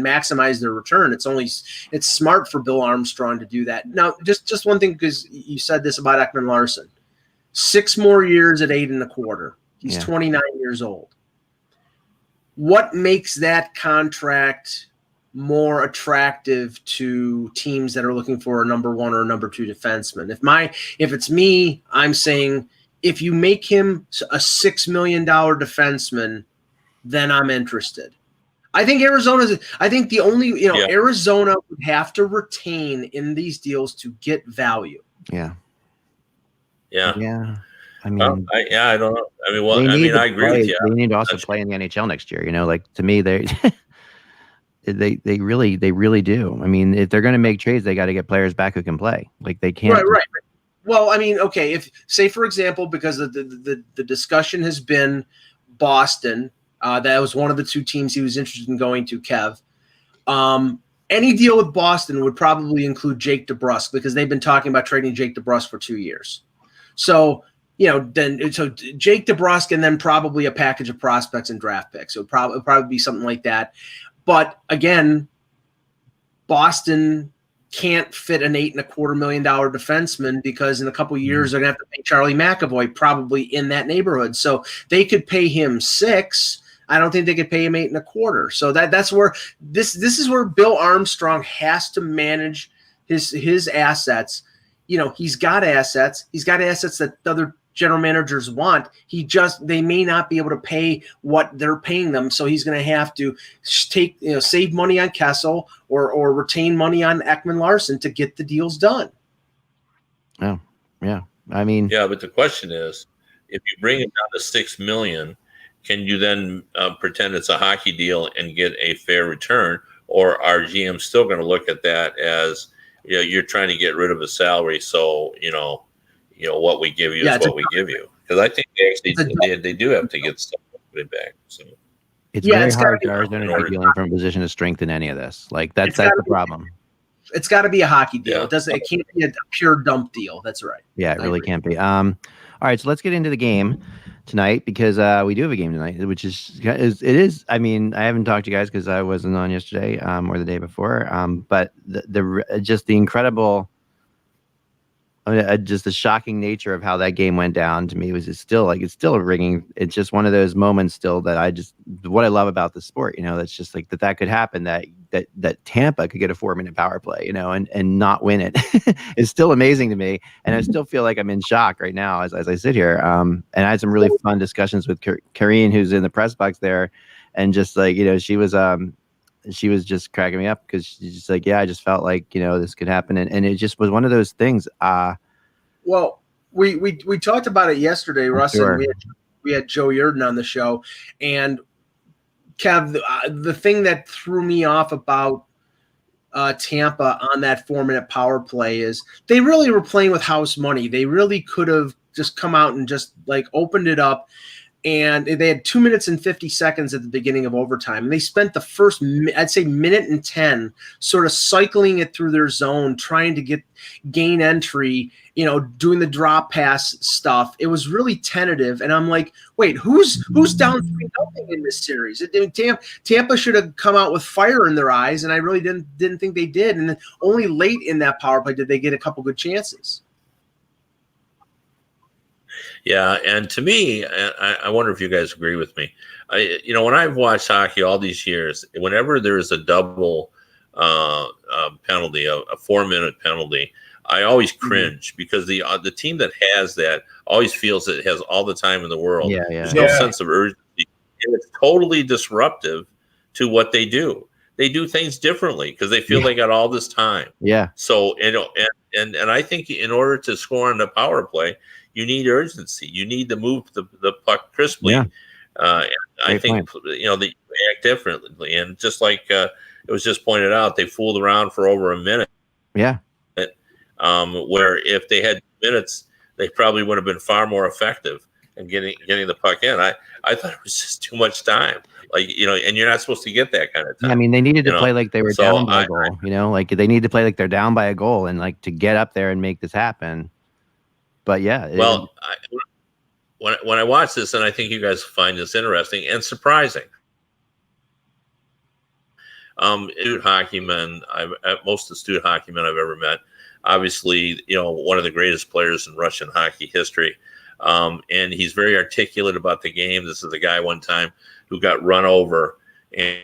maximize their return, it's smart for Bill Armstrong to do that. Now, just one thing, because you said this about Ekman Larson, 6 more years at $8.25. He's Yeah. 29 years old. What makes that contract more attractive to teams that are looking for a number one or a number two defenseman? If it's me, I'm saying if you make him a $6 million defenseman, then I'm interested. I think the only, Arizona would have to retain in these deals to get value. Yeah. Yeah. I mean, I don't know. I mean, well, I agree with you. They need to also play in the NHL next year. Like, to me, they they really do. I mean, if they're going to make trades, they got to get players back who can play. Like, they can't. Right. Well, I mean, okay, if say for example, because the discussion has been Boston, that was one of the two teams he was interested in going to, Kev. Any deal with Boston would probably include Jake DeBrusk because they've been talking about trading Jake DeBrusk for 2 years. So, so Jake DeBrusk and then probably a package of prospects and draft picks. It would probably be something like that. But again, Boston can't fit an $8.25 million defenseman because in a couple of years they're going to have to pay Charlie McAvoy probably in that neighborhood. So they could pay him $6 million. I don't think they could pay him $8.25. So that's where this is where Bill Armstrong has to manage his assets. He's got assets. He's got assets that other general managers want. They may not be able to pay what they're paying them. So he's going to have to save money on Kessel or retain money on Ekman Larson to get the deals done. Oh, yeah. I mean, yeah, but the question is, if you bring it down to $6 million, can you then pretend it's a hockey deal and get a fair return? Or are GM still going to look at that as, you're trying to get rid of a salary, so what we give you is what we give you? Because I think they do have to get stuff back. So it's very hard for Arizona to be dealing from a position of strength in any of this. Like that's the problem. It's got to be a hockey deal. It can't be a pure dump deal. That's right. Yeah, it really can't be. All right, so let's get into the game tonight because we do have a game tonight, which is. I mean, I haven't talked to you guys because I wasn't on yesterday or the day before. But the incredible, just the shocking nature of how that game went down to me it's still ringing. It's just one of those moments still that what I love about the sport. That's just like that could happen. That Tampa could get a 4-minute power play, and not win it. It's still amazing to me. And I still feel like I'm in shock right now as I sit here. And I had some really fun discussions with Karine, who's in the press box there. And just like, she was just cracking me up because she's just like, I just felt like, this could happen. And it just was one of those things. Well, we talked about it yesterday, Russ, sure. and we had Joe Yerdon on the show. And Kev, the thing that threw me off about Tampa on that 4-minute power play is they really were playing with house money. They really could have just come out and just like opened it up. And they had 2 minutes and 50 seconds at the beginning of overtime. And they spent the first, I'd say, minute and 10 sort of cycling it through their zone, trying to gain entry, doing the drop pass stuff. It was really tentative. And I'm like, wait, who's down 3-0 in this series? Tampa should have come out with fire in their eyes. And I really didn't think they did. And then only late in that power play did they get a couple good chances. Yeah, and to me, I wonder if you guys agree with me. When I've watched hockey all these years, whenever there is a double penalty, a 4-minute penalty, I always cringe because the team that has that always feels it has all the time in the world. Yeah. There's no sense of urgency, and it's totally disruptive to what they do. They do things differently because they feel they got all this time. Yeah. So and I think in order to score on the power play, you need urgency. You need to move the puck crisply. Yeah. And I think they act differently. And just like it was just pointed out, they fooled around for over a minute. Yeah. Where if they had minutes, they probably would have been far more effective in getting the puck in. I thought it was just too much time. Like, and you're not supposed to get that kind of time. I mean, they needed to play like they were down by a goal, like they need to play like they're down by a goal and like to get up there and make this happen. But yeah. When I watch this, and I think you guys find this interesting and surprising. Astute hockeymen, most astute hockeymen I've ever met. Obviously, one of the greatest players in Russian hockey history. And he's very articulate about the game. This is the guy one time who got run over, and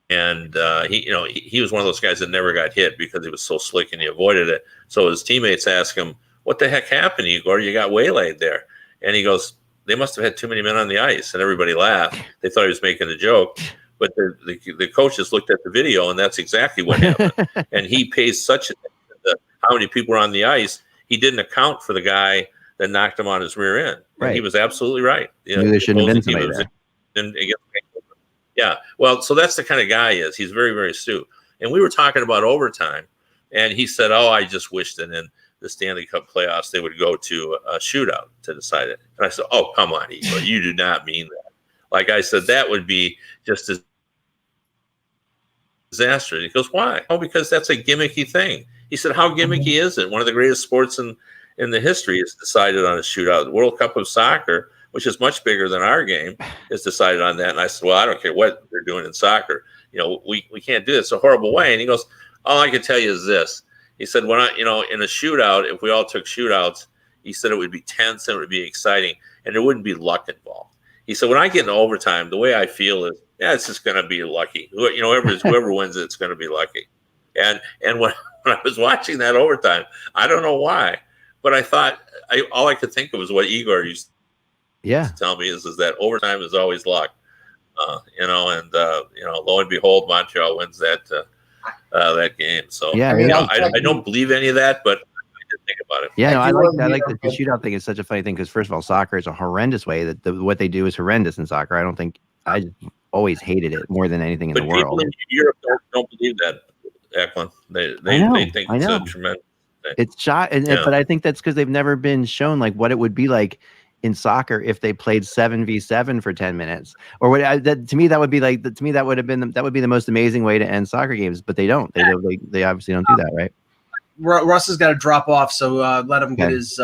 he was one of those guys that never got hit because he was so slick and he avoided it. So his teammates asked him, "What the heck happened, Igor? You got waylaid there." And he goes, "They must have had too many men on the ice." And everybody laughed. They thought he was making a joke. But the coaches looked at the video, and that's exactly what happened. And he pays such attention to how many people were on the ice. He didn't account for the guy that knocked him on his rear end. Right. And he was absolutely right. There shouldn't have been somebody there. Yeah. Well, so that's the kind of guy he is. He's very, very astute. And we were talking about overtime, and he said, "Oh, I just wish that in the Stanley Cup playoffs they would go to a shootout to decide it." And I said, "Oh, come on, Igor. You do not mean that." Like I said, that would be just as disaster. He goes, "Why?" "Oh, because that's a gimmicky thing." He said, "How gimmicky is it? One of the greatest sports in the history is decided on a shootout. The World Cup of Soccer, which is much bigger than our game, is decided on that." And I said, "Well, I don't care what they're doing in soccer. We can't do it. It's a horrible way." And he goes, "All I can tell you is this." He said, "When in a shootout, if we all took shootouts," he said, "it would be tense and it would be exciting and there wouldn't be luck involved." He said, "When I get in overtime, the way I feel is, it's just going to be lucky. Whoever wins it, it's going to be lucky." And when I was watching that overtime, I don't know why, but I thought all I could think of was what Igor used to tell me is that overtime is always luck. Lo and behold, Montreal wins that game. So I don't believe any of that, but think about it. Yeah, I like the shootout thing is such a funny thing because first of all, soccer is a horrendous way that what they do is horrendous in soccer. I just always hated it more than anything in the world. People in Europe don't believe that, Eklund. They think it's a tremendous thing. It's but I think that's because they've never been shown like what it would be like in soccer if they played 7v7 for 10 minutes or what. To me, that would be that would be the most amazing way to end soccer games. But they don't. They obviously don't do that, right? Russ has got to drop off, so let him get his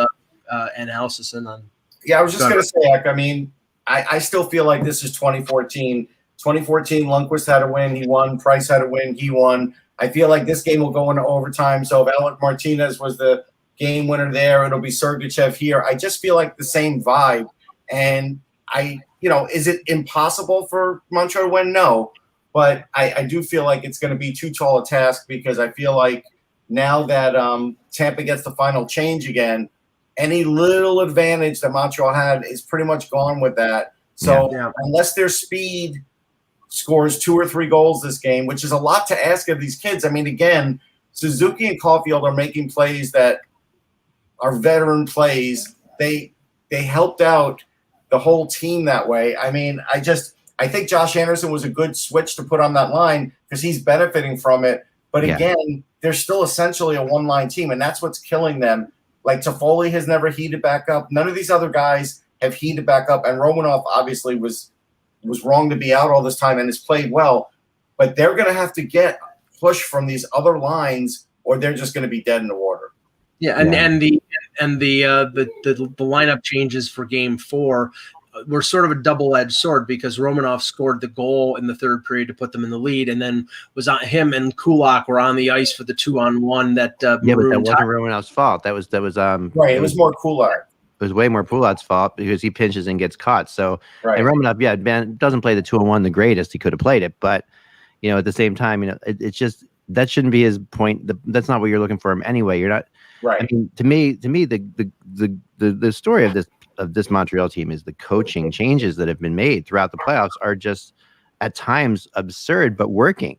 analysis in on. Yeah, I was just going to say, I mean, I still feel like this is 2014. 2014, Lundqvist had a win, he won. Price had a win, he won. I feel like this game will go into overtime. So if Alec Martinez was the game winner there, it'll be Sergachev here. I just feel like the same vibe. And is it impossible for Montreal to win? No. But I do feel like it's going to be too tall a task because I feel like now that Tampa gets the final change again, any little advantage that Montreal had is pretty much gone with that. So unless their speed scores 2 or 3 goals this game, which is a lot to ask of these kids. I mean, again, Suzuki and Caulfield are making plays that are veteran plays. They helped out the whole team that way. I mean, I think Josh Anderson was a good switch to put on that line because he's benefiting from it. But again, they're still essentially a one-line team, and that's what's killing them. Like Toffoli has never heated back up. None of these other guys have heated back up, and Romanov obviously was wrong to be out all this time and has played well. But they're going to have to get push from these other lines, or they're just going to be dead in the water. Yeah, and the lineup changes for Game 4 were sort of a double-edged sword because Romanov scored the goal in the third period to put them in the lead, and then him and Kulak were on the ice for the 2-on-1 that but that wasn't Romanov's fault. That was right. It was more Kulak. It was way more Kulak's fault because he pinches and gets caught. So and Romanov, doesn't play the 2-on-1 the greatest. He could have played it, but at the same time, it's just that shouldn't be his point. That's not what you're looking for him anyway. You're not. Right. I mean, to me, the story of this Montreal team is the coaching changes that have been made throughout the playoffs are just at times absurd, but working.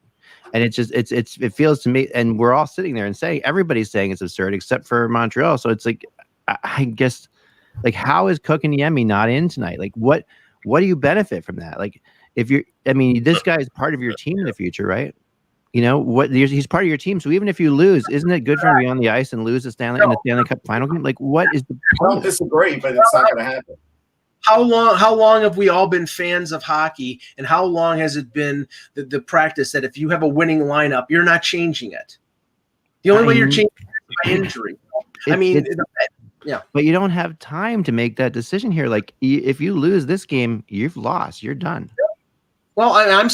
And it feels to me, and we're all sitting there and saying, everybody's saying it's absurd except for Montreal. So it's like, I guess, like, how is Kotkaniemi not in tonight? Like, what do you benefit from that? Like, this guy is part of your team in the future, right? He's part of your team. So even if you lose, isn't it good for him to be on the ice and lose in the Stanley Cup Final game? Like, what is the point? I don't disagree, but it's not going to happen. How long have we all been fans of hockey, and how long has it been the practice that if you have a winning lineup, you're not changing it? The only way you're changing it is by injury. But you don't have time to make that decision here. Like, if you lose this game, you've lost. You're done. Well,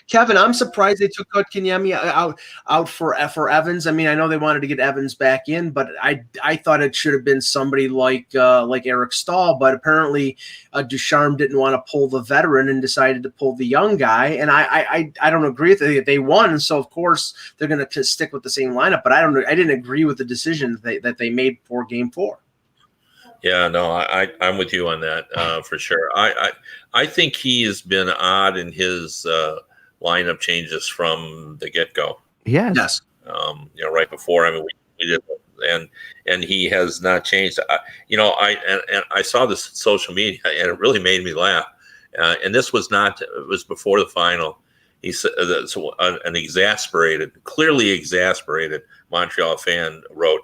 Kevin, I'm surprised they took Kotkaniemi out for Evans. I mean, I know they wanted to get Evans back in, but I thought it should have been somebody like Eric Stahl. But apparently, Ducharme didn't want to pull the veteran and decided to pull the young guy. And I don't agree with it. They won, so of course they're going to stick with the same lineup. But I didn't agree with the decision that they made for Game 4. Yeah, no, I'm with you on that for sure. I think he has been odd in his lineup changes from the get-go. Yes. Right before. I mean, we did, and he has not changed. I saw this on social media, and it really made me laugh. And this was not. It was before the final. He said an clearly exasperated Montreal fan wrote,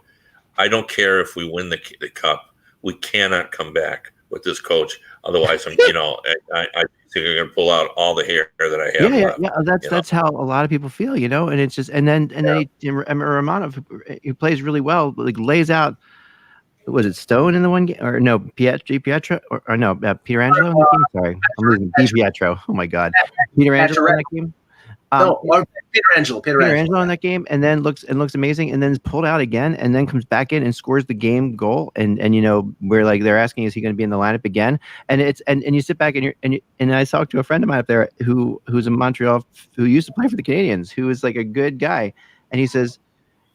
"I don't care if we win the cup. We cannot come back with this coach. Otherwise, I think I'm going to pull out all the hair that I have. Yeah. That's how a lot of people feel, And it's just, and then Romanov, who plays really well, like lays out. Was it Stone in the one game, or no? Pietro, or no? Pietrangelo in the game. Sorry, I'm losing. Pietro. Oh my God, Pietrangelo in that game. Pietrangelo in that game, and then looks amazing, and then is pulled out again, and then comes back in and scores the game goal. And we're like, they're asking, is he going to be in the lineup again? And it's and you sit back and I talked to a friend of mine up there who's in Montreal, who used to play for the Canadiens, who is like a good guy, and he says,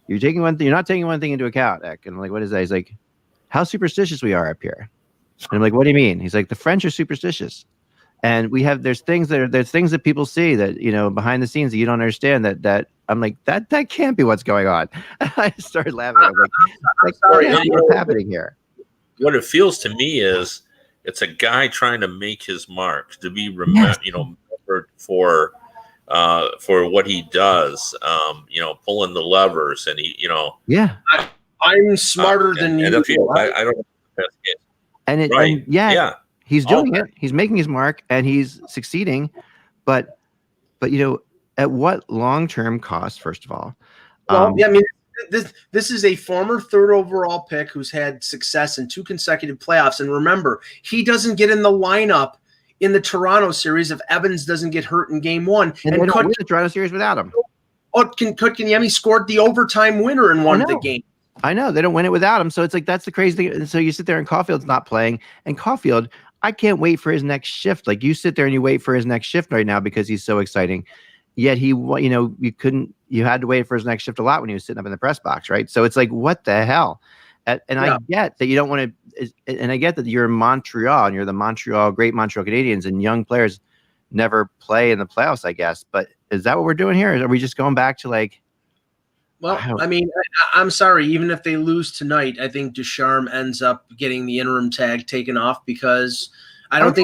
you're not taking one thing into account, Eck. And I'm like, what is that? He's like, how superstitious we are up here. And I'm like, what do you mean? He's like, the French are superstitious. And there's things that people see that, behind the scenes that you don't understand that I'm like, that can't be what's going on. I started laughing. I was like what's happening here? What it feels to me is it's a guy trying to make his mark, to be remembered for what he does, pulling the levers, and I'm smarter than you. I don't know if that's it. And he's doing it. He's making his mark, and he's succeeding. But at what long-term cost? First of all, this is a former third overall pick who's had success in 2 consecutive playoffs. And remember, he doesn't get in the lineup in the Toronto series if Evans doesn't get hurt in Game 1. And they don't win the Toronto series without him. Kotkaniemi scored the overtime winner in one of the games. I know they don't win it without him. So it's like, that's the crazy thing. And so you sit there and Caulfield's not playing, and Caulfield, I can't wait for his next shift. Like, you sit there and you wait for his next shift right now because he's so exciting. Yet you had to wait for his next shift a lot when he was sitting up in the press box. Right. So it's like, what the hell? I get that you don't want to, and I get that you're in Montreal and you're the great Montreal Canadiens, and young players never play in the playoffs, I guess. But is that what we're doing here? Are we just going back to like, well, I mean, I'm sorry. Even if they lose tonight, I think Ducharme ends up getting the interim tag taken off, because I don't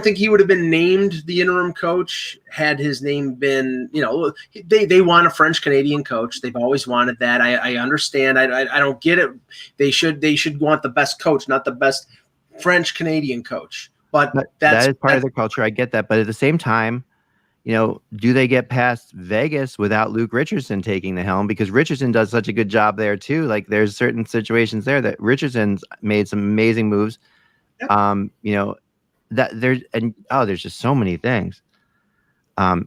think he would have been named the interim coach had his name been. They want a French Canadian coach. They've always wanted that. I understand. I don't get it. They should want the best coach, not the best French Canadian coach. But that is part of their culture. I get that. But at the same time, do they get past Vegas without Luke Richardson taking the helm? Because Richardson does such a good job there too. Like, there's certain situations there that Richardson's made some amazing moves. Yep. There's just so many things. That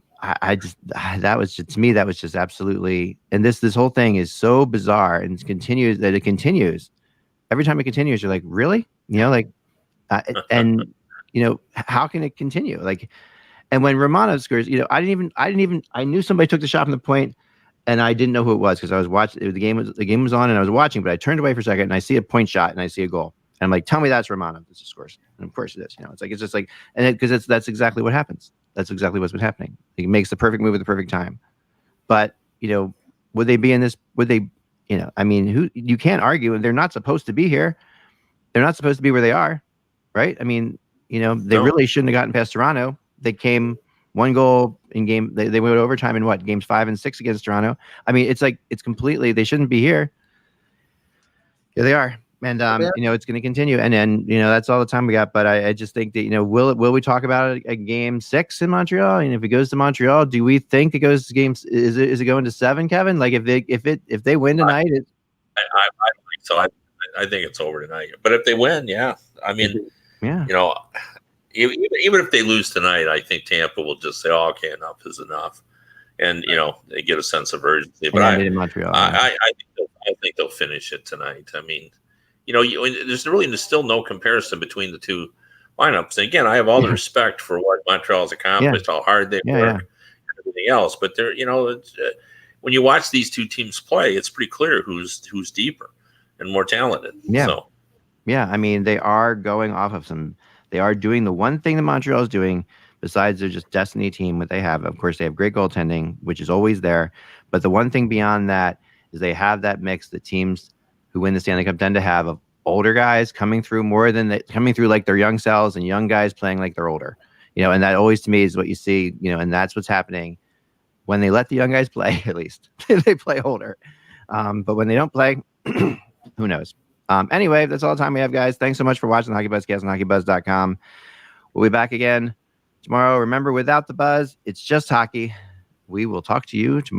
was just absolutely, and this whole thing is so bizarre, and it continues. Every time it continues, you're like, really? How can it continue? Like, and when Romanov scores, I knew somebody took the shot from the point, and I didn't know who it was because I was watching. The game was on, and I was watching, but I turned away for a second, and I see a point shot, and I see a goal, and I'm like, tell me that's Romanov that scores, and of course it is. It's just like, and because that's exactly what happens. That's exactly what's been happening. He makes the perfect move at the perfect time. But would they be in this? Would they? You can't argue, and they're not supposed to be here. They're not supposed to be where they are, right? I mean, they really shouldn't have gotten past Toronto. They came 1 goal in game. They went overtime in games 5 and 6 against Toronto. I mean, it's like, it's completely, they shouldn't be here. Here they are. And, it's going to continue. And then, that's all the time we got. But I just think that, will we talk about it at game 6 in Montreal? And if it goes to Montreal, do we think it goes to games? Is it going to 7, Kevin? Like, if they win tonight, I don't think so. I think it's over tonight. But if they win, yeah. I mean, even if they lose tonight, I think Tampa will just say, "Oh, okay, enough is enough," and they get a sense of urgency. But in Montreal, I think they'll finish it tonight. I mean, there's still no comparison between the two lineups. And again, I have all the respect for what Montreal's accomplished, how hard they work, and everything else. But they're, when you watch these two teams play, it's pretty clear who's deeper and more talented. Yeah. So. Yeah, I mean, they are going off of they are doing the one thing that Montreal is doing, besides their just destiny team that they have. Of course, they have great goaltending, which is always there. But the one thing beyond that is they have that mix that teams who win the Stanley Cup tend to have of older guys coming through coming through like their young selves, and young guys playing like they're older. And that always to me is what you see, and that's what's happening when they let the young guys play, at least. They play older. But when they don't play, who knows? Anyway, that's all the time we have, guys. Thanks so much for watching the HockeyBuzzcast on HockeyBuzz.com. We'll be back again tomorrow. Remember, without the buzz, it's just hockey. We will talk to you tomorrow.